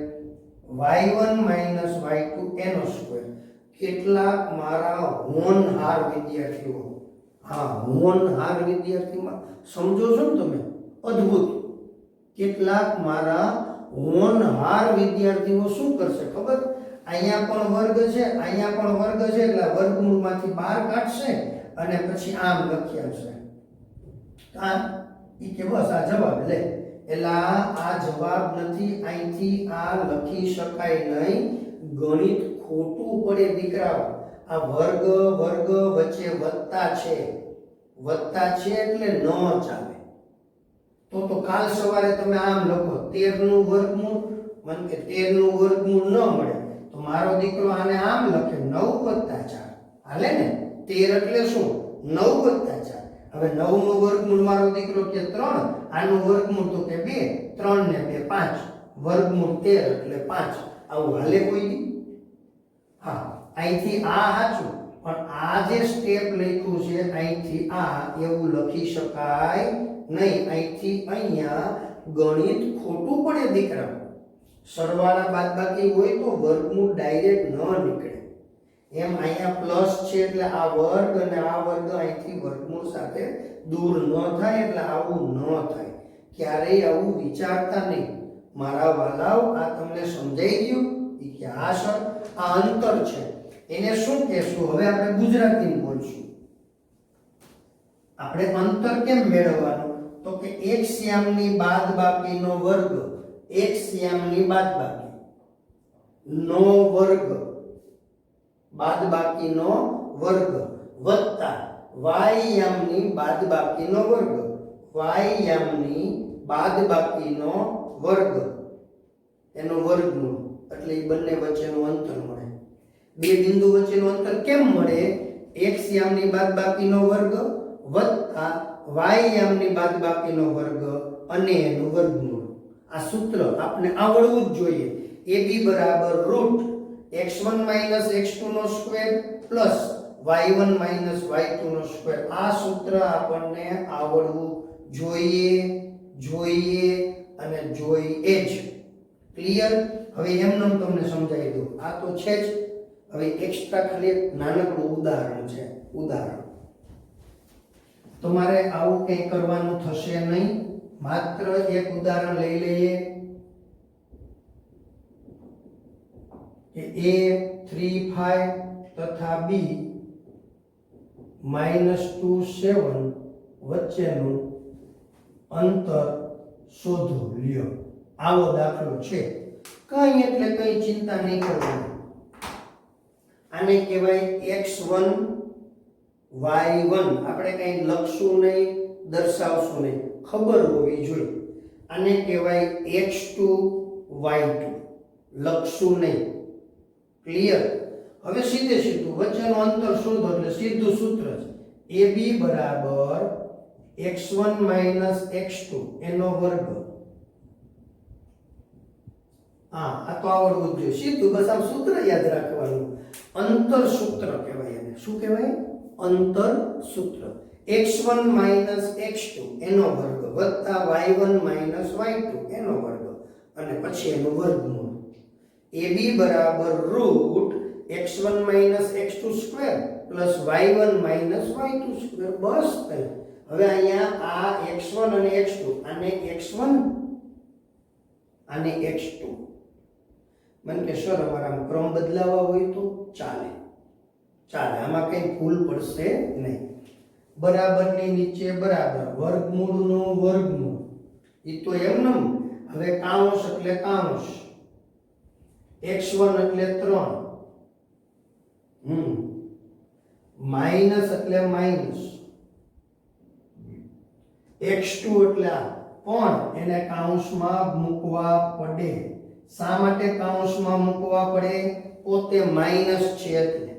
[SPEAKER 1] y1 - y2 એનો સ્ક્વેર. કેટલાક મારા હોનહાર વિદ્યાર્થીઓ, હા હોનહાર વિદ્યાર્થીમાં સમજો છો ને તમે? અદ્ભુત. કેટલાક મારા હોનહાર વિદ્યાર્થીઓ શું કરશે ખબર? અહીંયા પણ વર્ગ છે, અહીંયા પણ વર્ગ છે, એટલે વર્ગમૂળમાંથી બહાર કાઢશે અને પછી આમ લખી આવશે. આ ઈ કે બસ આ જવાબ લે. એટલે આ જવાબ નથી, અહીંથી આ લખી શકાય નહીં. ગણિત ખોટું પડે દીકરાઓ. આ વર્ગ વર્ગ વચ્ચે વત્તા છે, વત્તા છે એટલે ન ચાલે. તો કાલ સવારે તમે આમ લખો 13 નું વર્ગમૂળ, મને કે 13 નું વર્ગમૂળ ન મળે, તો મારો દીકરો આને આમ લખે 9 + 4. હાલે ને? 13 એટલે શું? 9 + 4. હવે 9 નું વર્ગમૂળ મારો દીકરો કે 3, આનું વર્ગમૂળ તો કે 2, 3 ને 2 5, વર્ગમૂળ 13 એટલે 5. આવું હાલે કોઈ દી? હા, અહીંથી આ સાચું, પણ આ જે સ્ટેપ લખ્યું છે અહીંથી આ એવું લખી શકાય નહીં. અહીંથી અહીંયા ગણિત ખોટું પડે દીકરા. સરવાળા બાદબાકી હોય તો વર્ગમૂળ ડાયરેક્ટ ન નીકળે. એમ અહીંયા પ્લસ છે એટલે આ વર્ગ અને આ વર્ગ અહીંથી વર્ગમૂળ સાથે દૂર ન થાય, એટલે આવું ન થાય. ક્યારેય આવું વિચારતા નહીં મારા વાલાઓ. આ તમને સમજાઈ ગયું કે આ સર આ અંતર છે એને શું કહેશું? હવે આપણે ગુજરાતીમાં બોલશું. આપણે અંતર કેમ મેળવવાનું? તો કે એક શ્યામની બાદબાકીનો વર્ગ, એક શ્યામની બાદબાકી નો વર્ગ, બાદબાકીનો વર્ગ વત્તા y યામની બાદબાકીનો વર્ગ, y યામની બાદબાકીનો વર્ગ એનો વર્ગમૂળ. એટલે એ બંને વચ્ચેનું અંતર મળે. બે બિંદુ વચ્ચેનું અંતર કેમ મળે? x યામની બાદબાકીનો વર્ગ વત્તા y યામની બાદબાકીનો વર્ગ અને એનું વર્ગમૂળ. આ સૂત્ર આપણે આવડવું જ જોઈએ. AB √ x1 - x2 નો સ્ક્વેર પ્લસ y1 - y2 નો સ્ક્વેર. આ સૂત્ર આપણને આવડવું જોઈએ અને જોઈએ જ. ક્લિયર? હવે એમનેમ તમને સમજાવી દઉં. આ તો છે જ. હવે એક્સ્ટ્રા ખાલી એક નાનકડું ઉદાહરણ છે. ઉદાહરણ તમારે આવું કંઈ કરવાનું થશે નહીં. માત્ર એક ઉદાહરણ લઈ લઈએ કે a 3 5 તથા b -2 7 વચ્ચેનું અંતર શોધો લ્યો. આવો દાખલો છે. કઈ એટલે કઈ ચિંતા નહીં કરવાની. આને કહેવાય x1 y1. આપણે કઈ લખશું નહીં, દર્શાવશું નહીં, ખબર હોવી જોઈએ. આને કહેવાય x2 y2. લખશું નહીં. ક્લિયર? હવે સીધે સીધું વચ્ચેનું અંતર શોધો એટલે સીધું સૂત્ર છે AB = x1 માઇનસ x2 એનો વર્ગ. હા, આ તો આવડવું જ જોઈએ. સીધું બસ આમ સૂત્ર યાદ રાખવાનું. અંતર સૂત્ર કહેવાય એને. શું કહેવાય? અંતર સૂત્ર. x1 માઇનસ x2 એનો વર્ગ વત્તા y1 માઇનસ y2 એનો વર્ગ અને પછી એનું વર્ગમૂળ. AB બરાબર root x1 minus x2 square plus y1 minus y2 square. બસ થઈ. હવે અહીંયા આ x1 અને x2 આને x1 અને x2 મને કે સર અમારા ક્રમ બદલાવા હોય તો ચાલે. આમાં કઈ ભૂલ પડશે નહીં. બરાબરની નીચે બરાબર, વર્ગમૂળનું વર્ગમૂળ એ તો એમનેમ. હવે કાઉંસ એટલે કાઉંસ, x1 એટલે 3, માઇનસ એટલે માઇનસ, x2 એટલે આ પણ એને કાઉંસમાં મૂકવા પડે. શા માટે કાઉંસમાં મૂકવા પડે? પોતે માઇનસ છે એટલે.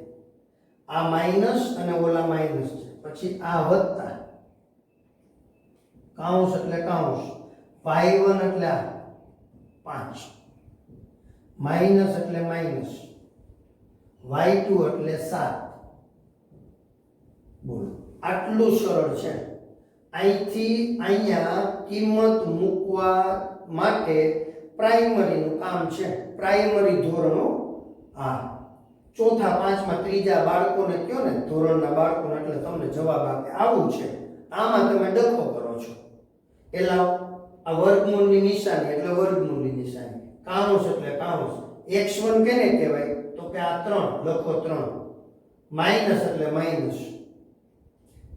[SPEAKER 1] આ માઇનસ અને ઓલા માઇનસ છે, પછી આ વત્તા, કાઉંસ એટલે કાઉંસ, y1 એટલે આ 5, માઇનસ એટલે માઇનસ, y2 એટલે 7. બોલો, આટલું સરળ છે. અહીંથી અહીંયા કિંમત મૂકવા માટે પ્રાઇમરીનું કામ છે. પ્રાઇમરી ધોરણો આ ચોથા પાંચમા ત્રીજા બાળકોને કયો ને, ધોરણના બાળકોને, એટલે તમને જવાબ આપે આવું છે. આમાં તમે ડખો કરો છો. એલા આ વર્ગમૂળની નિશાની એટલે વર્ગમૂળની નિશાની, કાઉંસ એટલે કાઉંસ. x1 કેને કહેવાય? તો કે આ 3 લખો 3, માઇનસ એટલે માઇનસ.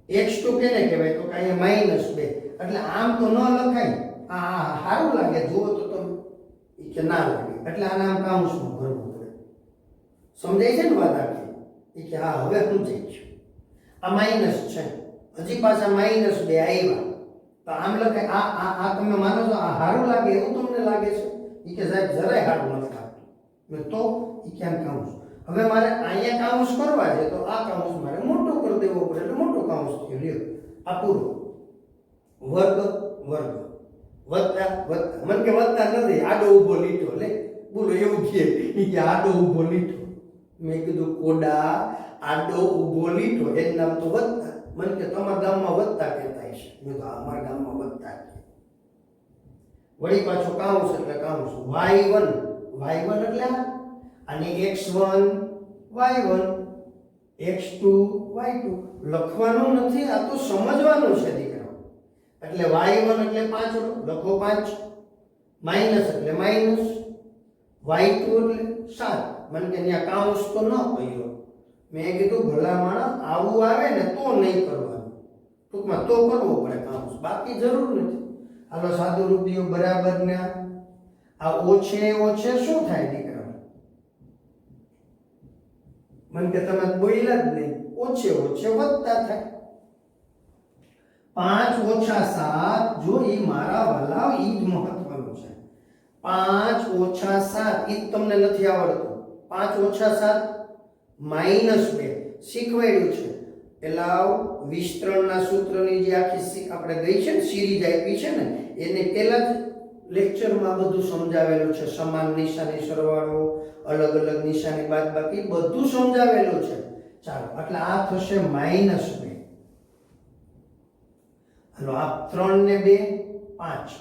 [SPEAKER 1] x2 કેને કહેવાય? તો કે અહીંયા માઇનસ 2. એટલે આમ તો ન લખાય. આ સારું લાગે જુઓ તો તમે કે ના લાગે, એટલે આને આમ કાઉંસમાં ભરવું પડે. સમજાય છે ને વાત આખી? કે હા, હવે સમજાય છે. આ માઇનસ છે, હજી પાછા માઇનસ 2 આવ્યા તો આમ લખાય. આ તમે માનો છો આ સારું લાગે એવું તમને લાગે છે? કે સાહેબ જરાય સારું નથી લાગતું. તો કેમ કાઉન્સ? હવે મારે અહીંયા કાઉન્સ કરવા છે તો આ કાઉન્સ મારે મોટો કરી દેવો પડે, એટલે મોટો કાઉન્સ થયો. લ્યો આ પૂરો વર્ગ વર્ગ વત્તા વત્તા. મને કે વત્તા નથી, આડો ઊભો લીટો. લે બોલો એવું કે આડો ઊભો લીટો. મેં કીધું કોડા આડો ઊભો લીટો એનું નામ તો વત્તા. મને કે તમારા ગામમાં વત્તા કહેતા હશે. મેં તો અમારા ગામમાં વત્તા કહે. વળી પાછો કાઉન્સ એટલે કાઉન્સ, y1 એટલે અને x1 y1 x2 y2 લખવાનું નથી, આ તો સમજવાનું છે દીકરાઓ. એટલે y1 એટલે 5 લખો 5, માઇનસ એટલે માઇનસ, y2 એટલે 7. મને કે ત્યાં કાઉન્સ તો ન કહ્યો. મેં કીધું ભલા માણસ આવું આવે ને તો નહીં કરવાનું, ટૂંકમાં તો કરવો પડે કાઉન્સ, બાકી જરૂર નથી. હાલો સાદું રૂપિયો બરાબર ને આ ઓછે ઓછે શું થાય દીકરા? મને કે તમે બોલ્યા જ નહીં. ઓછે ઓછે વધતા થાય. 5 ઓછા 7, જો એ મારા વાલા ઈ જ મહત્વનું છે. 5 ઓછા 7 ઈ તમને નથી આવડતું. 5 ઓછા 7 માઇનસ 2 શીખવાડ્યું છે. પેલા વિસ્તરણના સૂત્રની જે આખી આપણે ગઈ છે ને સિરીઝ આપી છે ને, એને પહેલા જ લેક્ચરમાં બધું સમજાવેલું છે. સમાન નિશાની સરવાળો, અલગ અલગ નિશાની બાદબાકી બધું સમજાવેલું છે. ચાલો, એટલે આ થશે માઇનસ 2. હાલો આ 3 ને 2 5.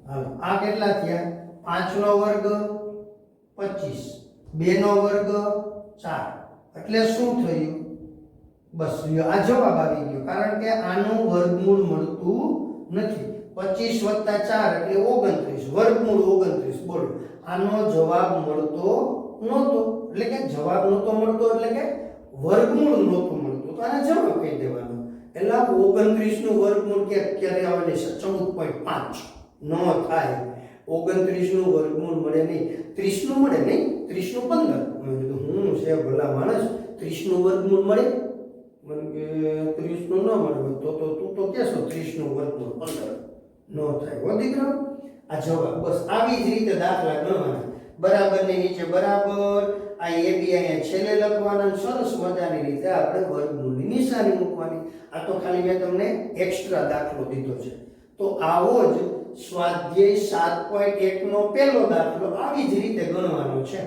[SPEAKER 1] હાલો આ કેટલા થયા? 5 નો વર્ગ 25, 2 નો વર્ગ 4. એટલે શું થયું? બસ આ જવાબ આવી ગયો, કારણ કે આનું વર્ગમૂળ મળતું નથી. 25 + 4 એટલે 29, વર્ગમૂળ 29. બોલો, આનો જવાબ મળતો નહોતો. એટલે કે જવાબ નહોતો મળતો એટલે કે વર્ગમૂળ નહોતું મળતું, તો આને જવાબ કહી દેવાનો. એટલે 29 નું વર્ગમૂળ ક્યારે આવે છે? 14.5 ન થાય. 29 નું વર્ગમૂળ મળે નહીં, 30 નું મળે નહીં, 30 નું 15. મેં કીધું હું છે ભલા માણસ, 30 નું વર્ગમૂળ મળે? મને કે 30 નું ન મળે તો તું તો કહેશો 30 નું વર્ગમૂળ 15 ન થાય. હો દીકરા, આ જવાબ બસ આવી જ રીતે દાખલા ગણવાના. બરાબરની નીચે બરાબર, આ એ બી અહીંયા છેલ્લે લખવાના અને સરસ મજાની રીતે આપણે વર્ગમૂળની નિશાની મૂકવાની. આ તો ખાલી મેં તમને એક્સ્ટ્રા દાખલો દીધો છે. તો આવો જ સ્વાધ્યાય 7.1 નો પહેલો દાખલો આવી જ રીતે ગણવાનો છે.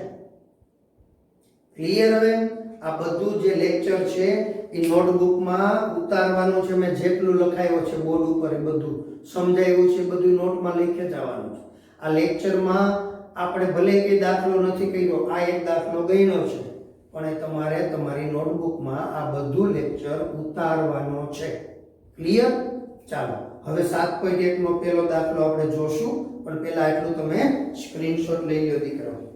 [SPEAKER 1] ક્લિયર? હવે આ બધું જે લેક્ચર છે એ નોટબુકમાં ઉતારવાનું છે. મેં જેટલું લખાયો છે બોર્ડ ઉપર એ બધું સમજાવ્યું છે, બધું નોટમાં લખી જવાનું છે. આ લેક્ચરમાં આપણે ભલે કે દાખલો નથી કર્યો, આ એક દાખલો ગણ્યો છે, પણ એ તમારે તમારી નોટબુકમાં આ બધું લેક્ચર ઉતારવાનો છે. ક્લિયર? ચાલો હવે 7.1 નો પહેલો દાખલો આપણે જોશું, પણ પહેલા એટલું તમે સ્ક્રીનશોટ લઈ લો દીકરાઓ.